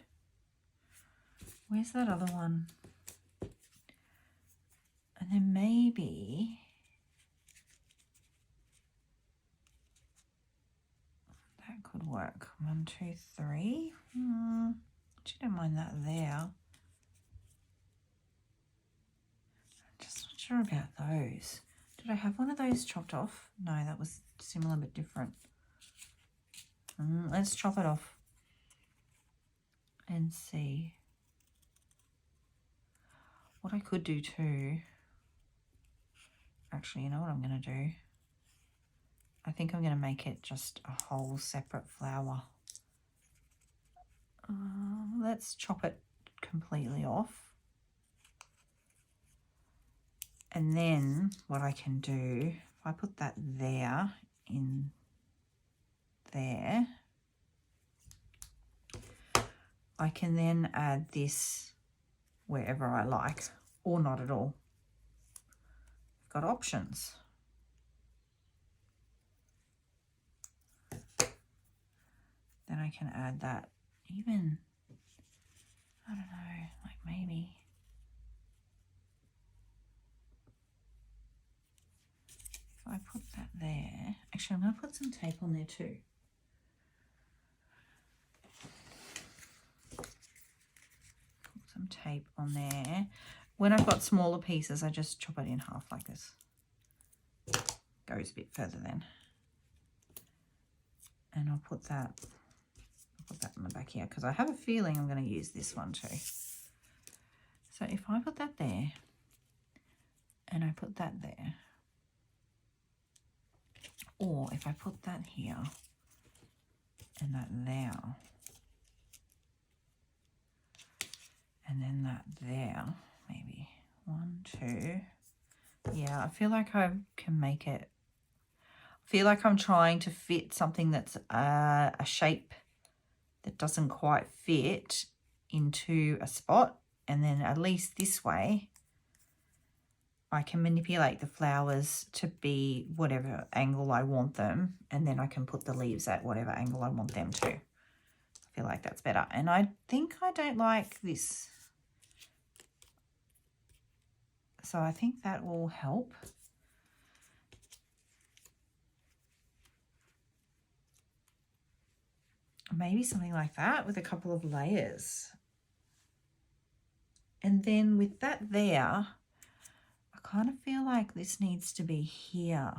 Where's that other one? And then maybe that could work. 1, 2, 3. Actually, don't mind that there. I'm just not sure about those. Did I have one of those chopped off? No, that was similar but different. Let's chop it off and see. What I could do too, actually, you know what I'm going to do? I think I'm going to make it just a whole separate flower. Let's chop it completely off. And then what I can do, if I put that there in there, I can then add this wherever I like, or not at all. I've got options. Then I can add that even, I don't know, like maybe. If I put that there, actually I'm going to put some tape on there too. Put some tape on there. When I've got smaller pieces, I just chop it in half like this. Goes a bit further then. And I'll put that on the back here because I have a feeling I'm going to use this one too. So if I put that there and I put that there, or if I put that here and that there, and then that there, maybe 1, 2. Yeah, I feel like I can make it. I feel like I'm trying to fit something that's a shape that doesn't quite fit into a spot, and then at least this way I can manipulate the flowers to be whatever angle I want them, and then I can put the leaves at whatever angle I want them to. I feel like that's better. And I think I don't like this, so I think that will help. Maybe something like that with a couple of layers. And then with that there, I kind of feel like this needs to be here.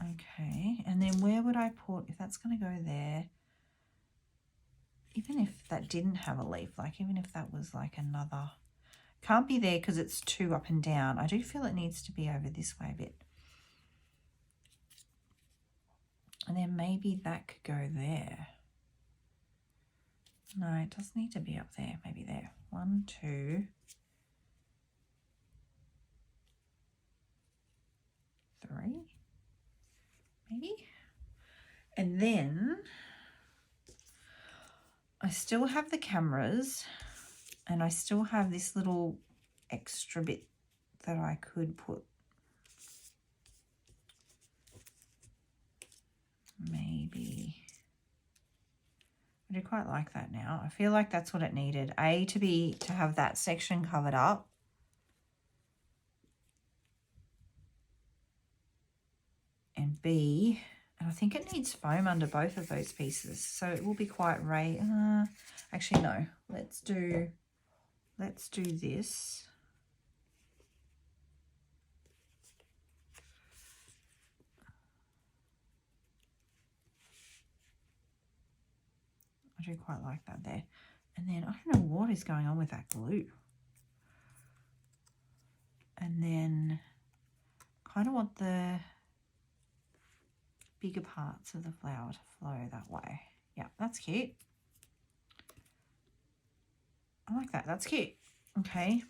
Okay, and then where would I put, if that's going to go there, even if that didn't have a leaf, like even if that was like another, can't be there because it's too up and down. I do feel it needs to be over this way a bit. And then maybe that could go there. No, it does need to be up there, maybe there. 1, 2, 3, maybe. And then I still have the cameras and I still have this little extra bit that I could put. Maybe. I do quite like that now. I feel like that's what it needed. A, to have that section covered up. And B, and I think it needs foam under both of those pieces. So it will be quite actually no. Let's do this. I do quite like that there. And then I don't know what is going on with that glue. And then kind of want the bigger parts of the flower to flow that way. Yeah, that's cute. I like that. That's cute. Okay.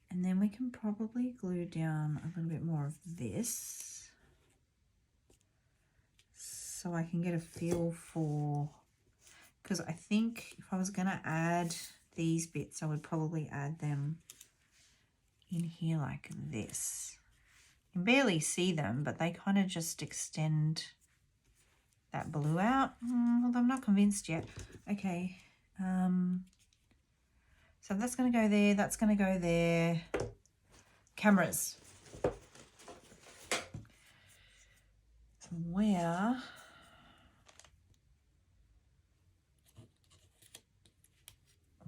And then we can probably glue down a little bit more of this so I can get a feel for, because I think if I was going to add these bits, I would probably add them in here like this. You can barely see them, but they kind of just extend that blue out. Although I'm not convinced yet. Okay. So that's going to go there. That's going to go there. Cameras.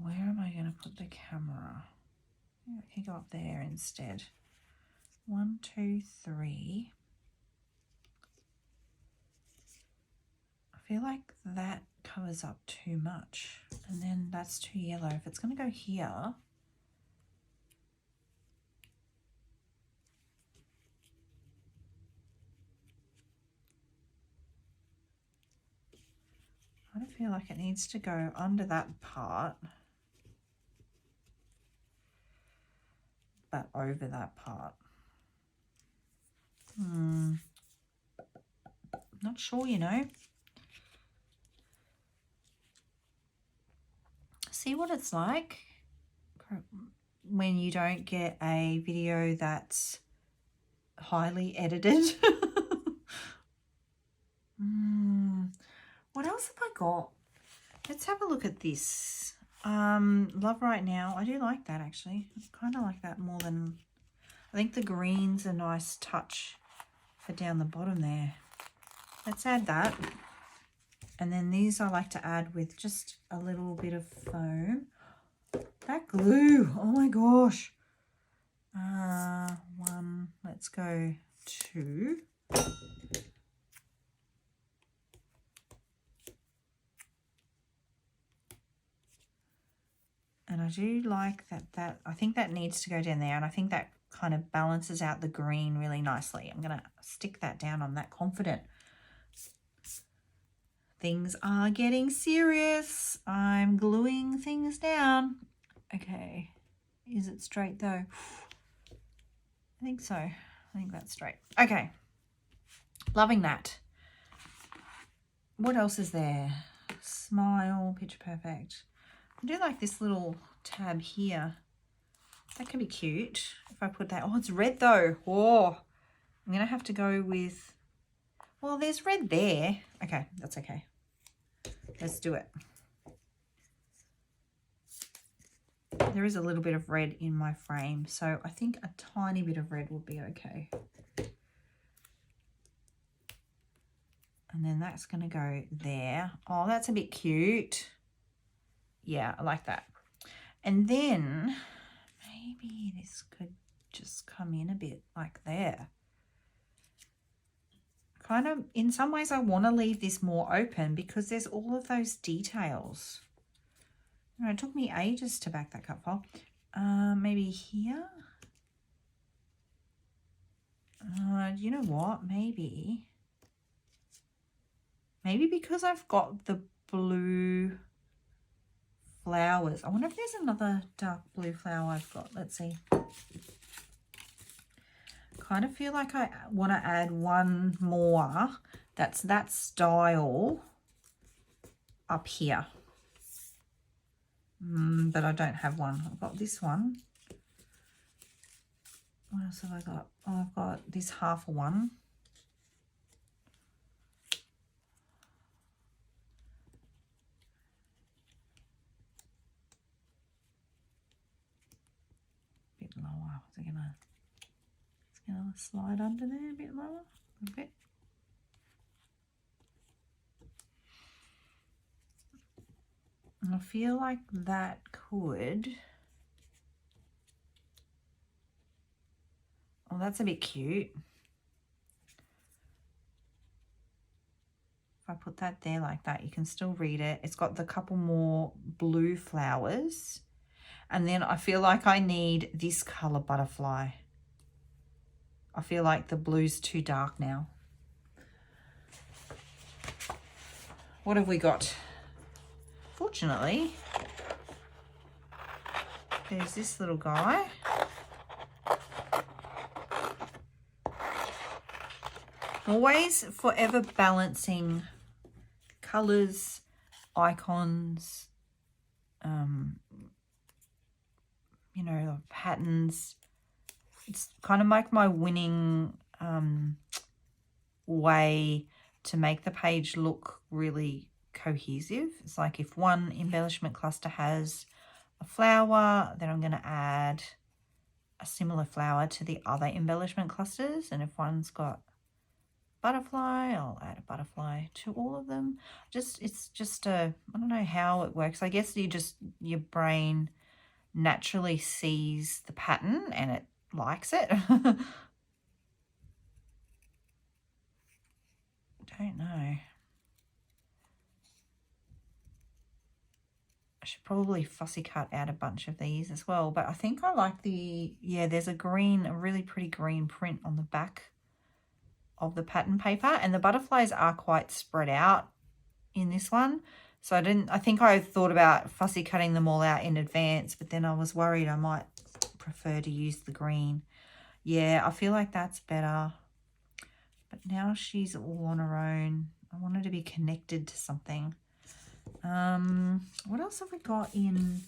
Where am I going to put the camera? Yeah, I can go up there instead. 1, 2, 3. I feel like that covers up too much. And then that's too yellow. If it's going to go here, I don't feel like it needs to go under that part, but over that part. Not sure, you know. See what it's like when you don't get a video that's highly edited. What else have I got? Let's have a look at this. Love Right Now. I do like that actually. I kind of like that more than, I think the green's a nice touch for down the bottom there. Let's add that. And then these I like to add with just a little bit of foam. That glue, oh my gosh. 1, let's go 2. And I do like that, I think that needs to go down there, and I think that kind of balances out the green really nicely. I'm going to stick that down. I'm that confident. Things are getting serious. I'm gluing things down. Okay. Is it straight though? I think so. I think that's straight. Okay. Loving that. What else is there? Smile, Picture Perfect. I do like this little tab here. That could be cute if I put that. Oh, it's red though. Oh, I'm going to have to go with, well, there's red there. Okay, that's okay. Let's do it. There is a little bit of red in my frame, so I think a tiny bit of red would be okay. And then that's going to go there. Oh, that's a bit cute. Yeah, I like that. And then maybe this could just come in a bit like there. Kind of, in some ways, I want to leave this more open because there's all of those details. You know, it took me ages to back that cut file. Maybe here. You know what? Maybe because I've got the blue flowers. I wonder if there's another dark blue flower I've got. Let's see. Kind of feel like I want to add one more that's that style up here. But I don't have one. I've got this one. What else have I got? Oh, I've got this half one. Bit lower. Is it gonna slide under there a bit lower? A bit. And I feel like that could. Oh, that's a bit cute. If I put that there like that, you can still read it. It's got the couple more blue flowers. And then I feel like I need this color butterfly. I feel like the blue's too dark now. What have we got? Fortunately, there's this little guy. Always forever balancing colors, icons, you know, patterns. It's kind of like my winning way to make the page look really cohesive. It's like if one embellishment cluster has a flower, then I'm going to add a similar flower to the other embellishment clusters. And if one's got butterfly, I'll add a butterfly to all of them. It's just I don't know how it works. I guess your brain naturally sees the pattern and it likes it. Don't know. I should probably fussy cut out a bunch of these as well, but I think I like there's a really pretty green print on the back of the pattern paper, and the butterflies are quite spread out in this one. So I think I thought about fussy cutting them all out in advance, but then I was worried I might prefer to use the green. Yeah, I feel like that's better. But now she's all on her own. I want her to be connected to something. What else have we got in?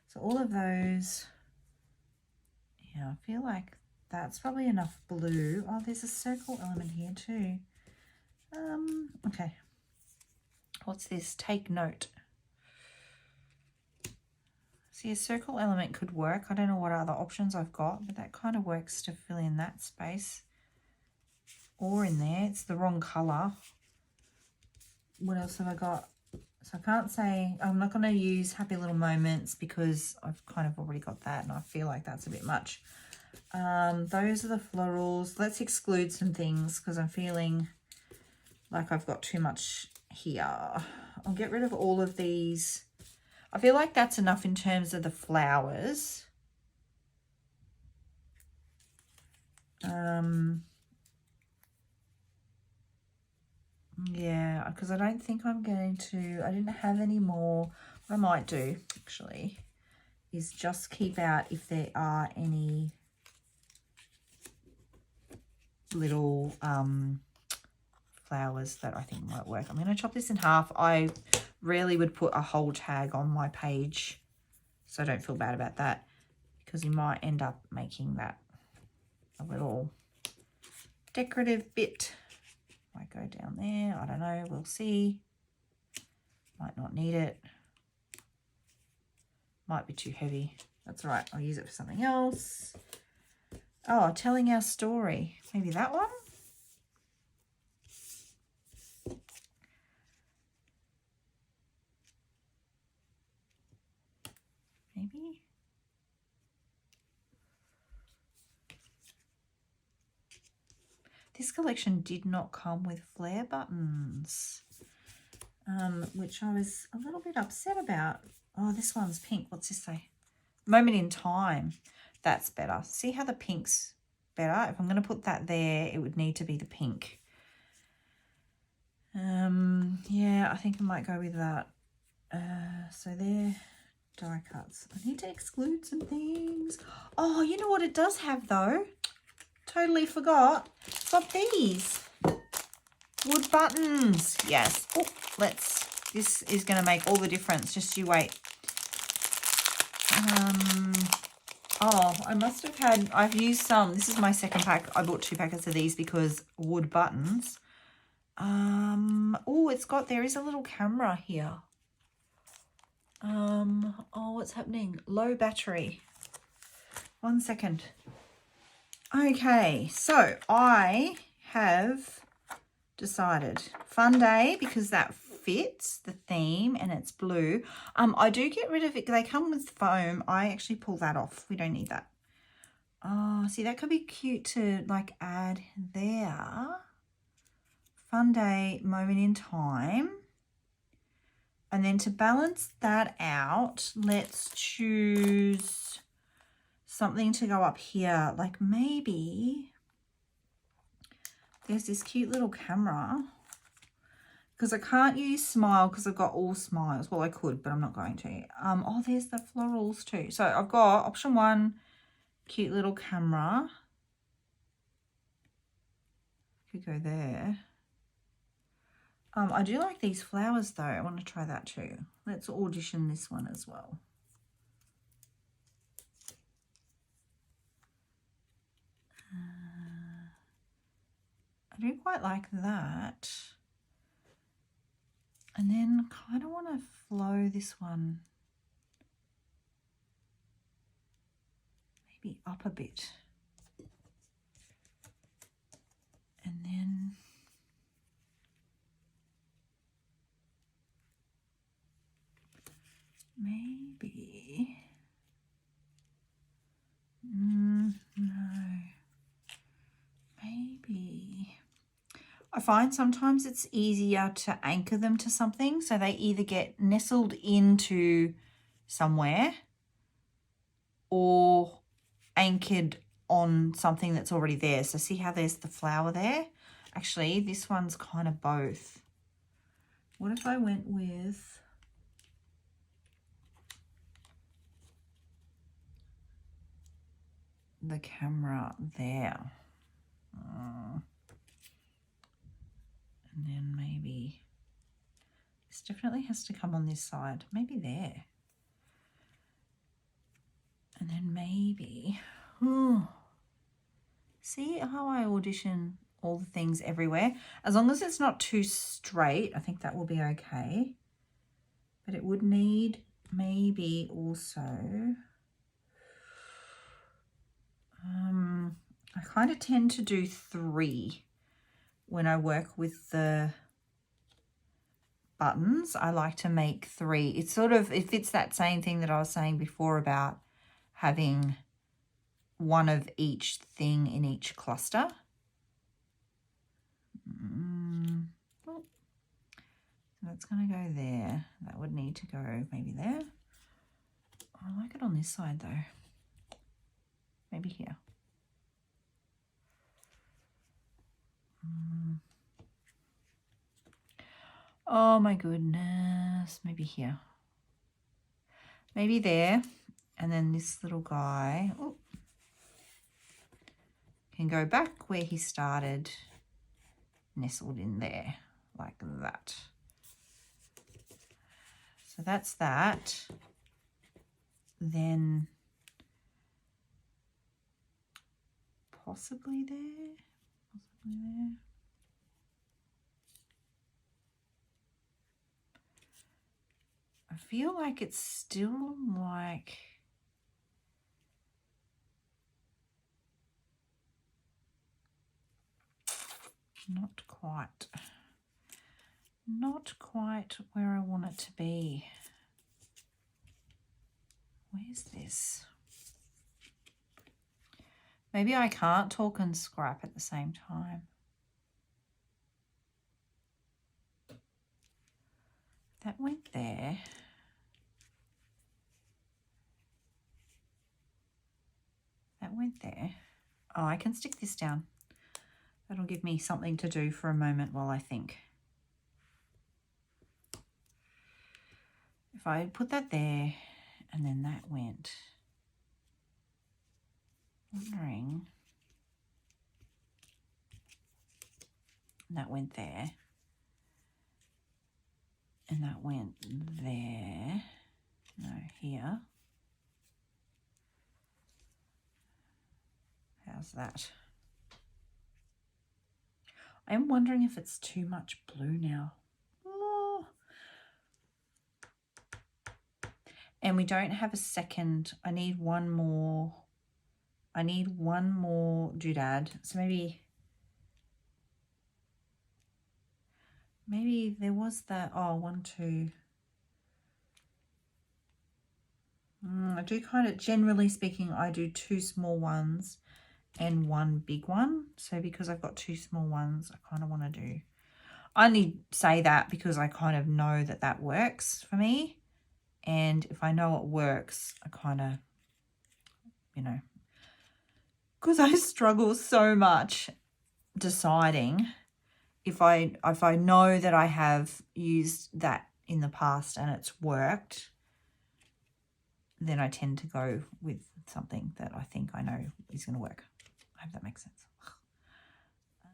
So all of those. Yeah, I feel like that's probably enough blue. Oh, there's a circle element here too. Okay. What's this? Take note. See, a circle element could work. I don't know what other options I've got, but that kind of works to fill in that space. Or in there. It's the wrong colour. What else have I got? So I can't say, I'm not going to use Happy Little Moments because I've kind of already got that and I feel like that's a bit much. Those are the florals. Let's exclude some things because I'm feeling like I've got too much here. I'll get rid of all of these. I feel like that's enough in terms of the flowers. Yeah, because I don't think I'm going to, I didn't have any more. What I might do actually is just keep out if there are any little flowers that I think might work. I'm going to chop this in half. I rarely would put a whole tag on my page, so I don't feel bad about that because you might end up making that a little decorative bit. Might go down there. I don't know. We'll see. Might not need it. Might be too heavy. That's all right. I'll use it for something else. Oh, telling our story. Maybe that one? Maybe? This collection did not come with flare buttons, which I was a little bit upset about. Oh, this one's pink. What's this say? Moment in Time. That's better. See how the pink's better? If I'm going to put that there, it would need to be the pink. Yeah, I think I might go with that. So they're die cuts. I need to exclude some things. Oh, you know what it does have though? Totally forgot. It's got these wood buttons. Yes. Oh, this is going to make all the difference. Just you wait. Oh, I must have had, I've used some. This is my second pack. I bought 2 packets of these because wood buttons. Oh, there is a little camera here. Oh, what's happening? Low battery. 1 second. Okay, so I have decided Fun Day because that fits the theme and it's blue. I do get rid of it. They come with foam. I actually pull that off. We don't need that. Oh, see, that could be cute to like add there. Fun Day, Moment in Time. And then to balance that out, let's choose something to go up here. Like maybe there's this cute little camera. Because I can't use Smile because I've got all smiles. Well, I could, but I'm not going to. Oh, there's the florals too. So I've got option 1, cute little camera. Could go there. I do like these flowers though. I want to try that too. Let's audition this one as well. I do quite like that. And then kind of want to flow this one maybe up a bit. And then maybe, no, maybe. I find sometimes it's easier to anchor them to something so they either get nestled into somewhere or anchored on something that's already there. So see how there's the flower there? Actually, this one's kind of both. What if I went with the camera there? And then maybe this definitely has to come on this side. Maybe there. And then maybe, see how I audition all the things everywhere? As long as it's not too straight, I think that will be okay. But it would need maybe also, I kind of tend to do 3 when I work with the buttons. I like to make 3. It's sort of, it fits that same thing that I was saying before about having one of each thing in each cluster. So that's going to go there. That would need to go maybe there. I like it on this side though. Maybe here. Oh my goodness. Maybe here. Maybe there. And then this little guy can go back where he started, nestled in there like that. So that's that. Then possibly there, possibly there. I feel like it's still like, not quite where I want it to be. Where's this? Maybe I can't talk and scrap at the same time. That went there. That went there. Oh, I can stick this down. That'll give me something to do for a moment while I think. If I put that there and then that went, wondering, that went there and that went there, no, here. How's that? I am wondering if it's too much blue now. Oh. And we don't have a second. I need one more. I need one more doodad. So maybe there was that. Oh, 1, 2. I do kind of, generally speaking, I do 2 small ones and 1 big one. So because I've got 2 small ones, I kind of want to do, I only say that because I kind of know that that works for me. And if I know it works, I kind of, you know, because I struggle so much deciding if I know that I have used that in the past and it's worked, then I tend to go with something that I think I know is going to work. I hope that makes sense. I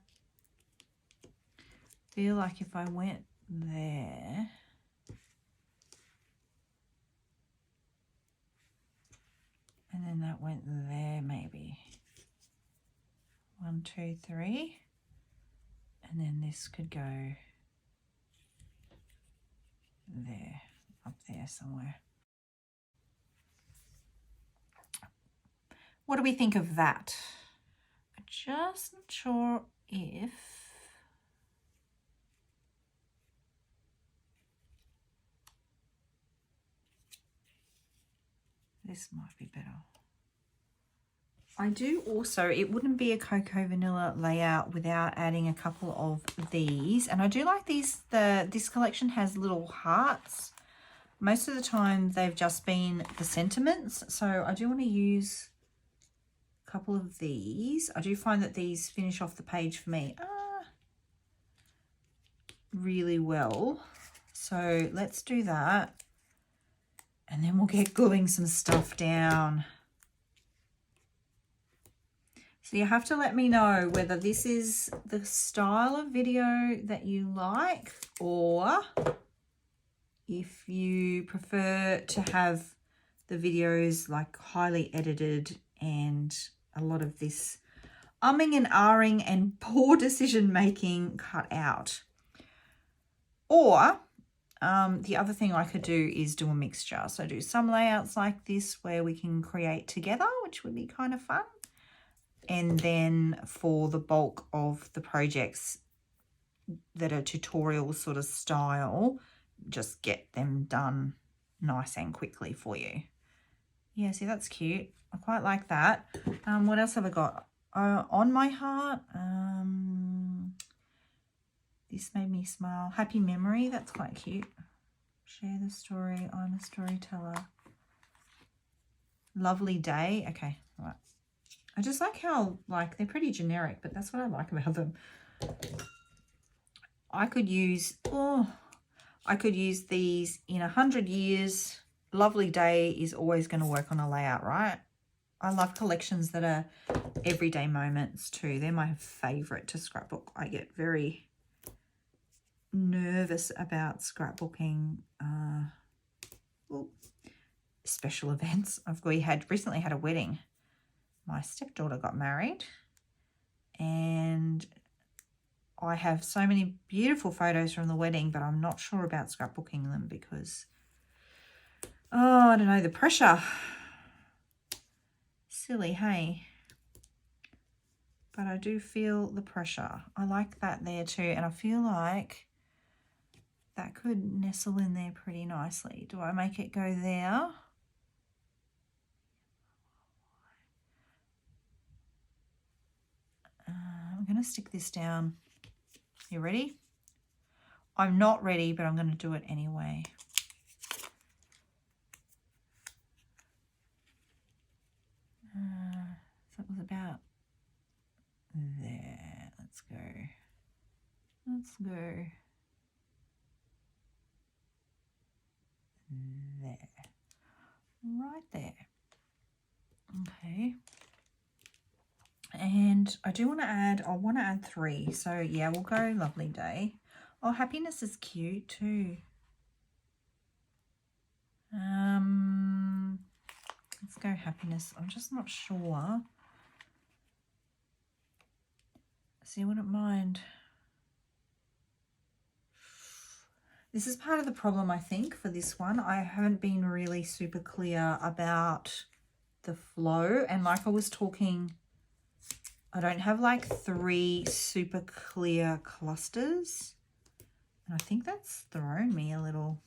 feel like if I went there, and then that went there, maybe 1, 2, 3, and then this could go there, up there somewhere. What do we think of that? I'm just not sure if this might be better. I do also, it wouldn't be a cocoa vanilla layout without adding a couple of these. And I do like these, this collection has little hearts. Most of the time they've just been the sentiments. So I do want to use a couple of these. I do find that these finish off the page for me really well. So let's do that. And then we'll get gluing some stuff down. So you have to let me know whether this is the style of video that you like, or if you prefer to have the videos like highly edited and a lot of this umming and ahhing and poor decision making cut out. Or the other thing I could do is do a mixture. So do some layouts like this where we can create together, which would be kind of fun. And then for the bulk of the projects that are tutorial sort of style, just get them done nice and quickly for you. Yeah, see, that's cute. I quite like that. What else have I got? On my heart. This made me smile. Happy memory. That's quite cute. Share the story. I'm a storyteller. Lovely day. Okay, right. I just like how, like, they're pretty generic, but that's what I like about them. I could use these in 100 years. Lovely day is always going to work on a layout, right? I love collections that are everyday moments too. They're my favorite to scrapbook. I get very nervous about scrapbooking special events. We recently had a wedding. My stepdaughter got married and I have so many beautiful photos from the wedding, but I'm not sure about scrapbooking them because, oh, I don't know, the pressure. Silly, hey? but I do feel the pressure. I like that there too, and I feel like that could nestle in there pretty nicely. Do I make it go there? I'm going to stick this down. You ready? I'm not ready, but I'm going to do it anyway. So it was about there. Let's go. Let's go there. Right there. Okay. And I do want to add, I want to add 3. So yeah, we'll go Lovely Day. Oh, Happiness is cute too. Let's go Happiness. I'm just not sure. See, I wouldn't mind. This is part of the problem, I think, for this one. I haven't been really super clear about the flow. And like I was talking, I don't have like 3 super clear clusters. And I think that's thrown me a little.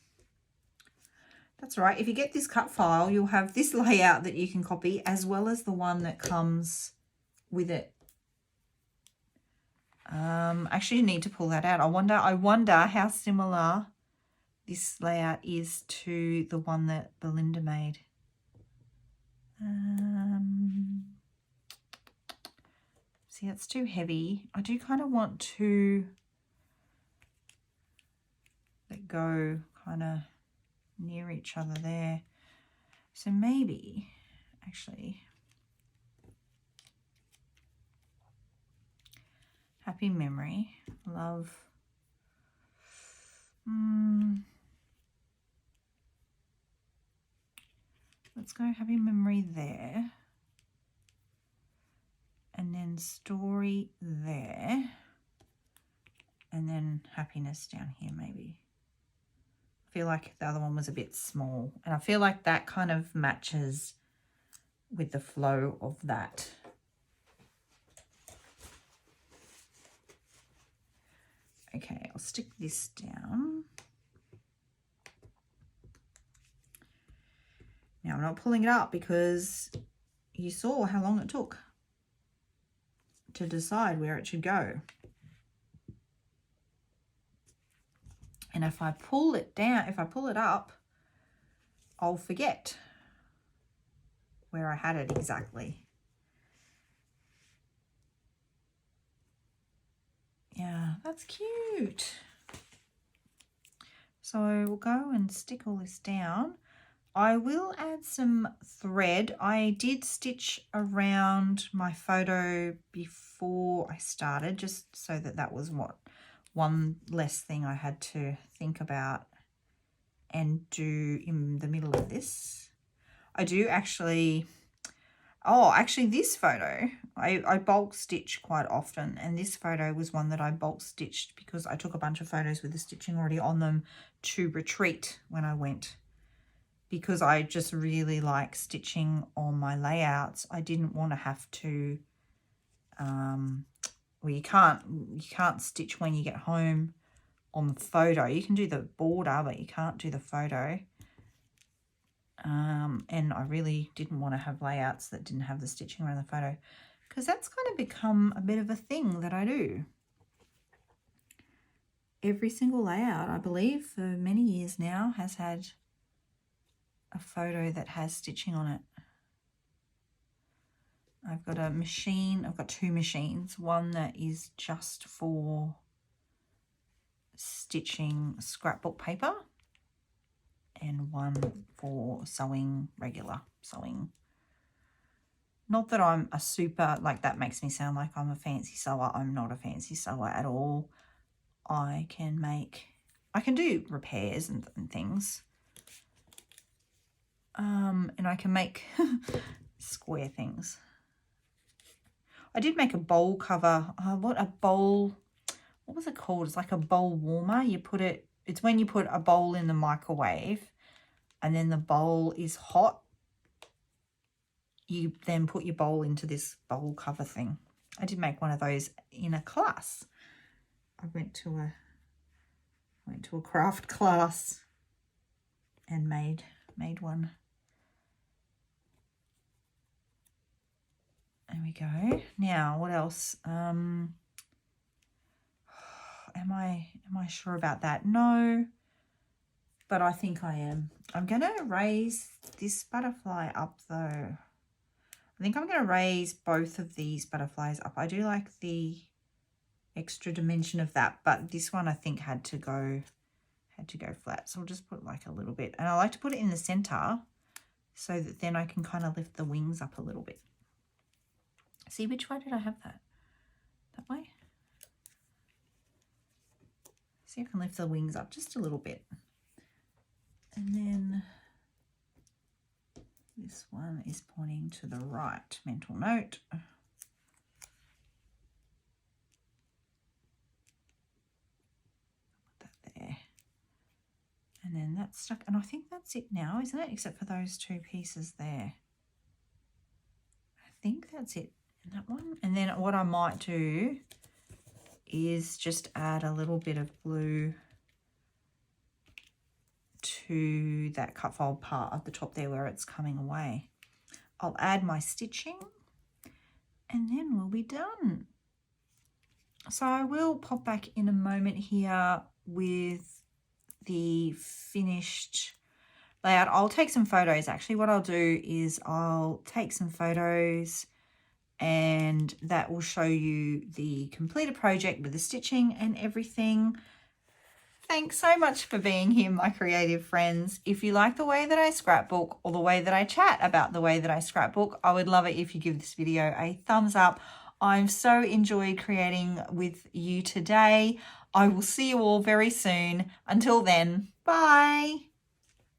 That's right. If you get this cut file, you'll have this layout that you can copy as well as the one that comes with it. Actually, you need to pull that out. I wonder how similar this layout is to the one that Belinda made. See, it's too heavy. I do kind of want to let go kind of near each other there. So maybe, actually, Happy Memory, love. Let's go Happy Memory there. And then Story there. And then Happiness down here maybe. I feel like the other one was a bit small. And I feel like that kind of matches with the flow of that. Okay, I'll stick this down. Now I'm not pulling it up because you saw how long it took to decide where it should go. And if I pull it down, if I pull it up, I'll forget where I had it exactly. Yeah, that's cute. So we'll go and stick all this down. I will add some thread. I did stitch around my photo before I started, just so that that was one less thing I had to think about and do in the middle of this. I do actually, this photo, I bulk stitch quite often, and this photo was one that I bulk stitched because I took a bunch of photos with the stitching already on them to retreat when I went, because I just really like stitching on my layouts. I didn't want to have to, well, you can't stitch when you get home on the photo. You can do the border, but you can't do the photo. And I really didn't want to have layouts that didn't have the stitching around the photo, because that's kind of become a bit of a thing that I do. Every single layout, I believe, for many years now has had a photo that has stitching on it. I've got a machine, I've got 2 machines, one that is just for stitching scrapbook paper and one for sewing, regular sewing. Not that I'm a super, like that makes me sound like I'm a fancy sewer. I'm not a fancy sewer at all. I can do repairs and things. And I can make square things. I did make a bowl cover. What was it called? It's like a bowl warmer. It's when you put a bowl in the microwave and then the bowl is hot. You then put your bowl into this bowl cover thing. I did make one of those in a class. I went to a craft class and made one. There we go. Now, what else? Am I sure about that? No, but I think I am. I'm going to raise this butterfly up though. I think I'm going to raise both of these butterflies up. I do like the extra dimension of that, but this one I think had to go flat. So I'll just put like a little bit, and I like to put it in the center so that then I can kind of lift the wings up a little bit. See, which way did I have that? That way? See if I can lift the wings up just a little bit. And then this one is pointing to the right. Mental note. Put that there. And then that's stuck. And I think that's it now, isn't it? Except for those two pieces there. I think that's it. And that one. And then what I might do is just add a little bit of blue to that cut fold part of the top there where it's coming away. I'll add my stitching and then we'll be done. So I will pop back in a moment here with the finished layout. I'll take some photos. Actually, what I'll do is I'll take some photos and that will show you the completed project with the stitching and everything. Thanks so much for being here, my creative friends. If you like the way that I scrapbook or the way that I chat about the way that I scrapbook, I would love it if you give this video a thumbs up. I've so enjoyed creating with you today. I will see you all very soon. Until then, bye.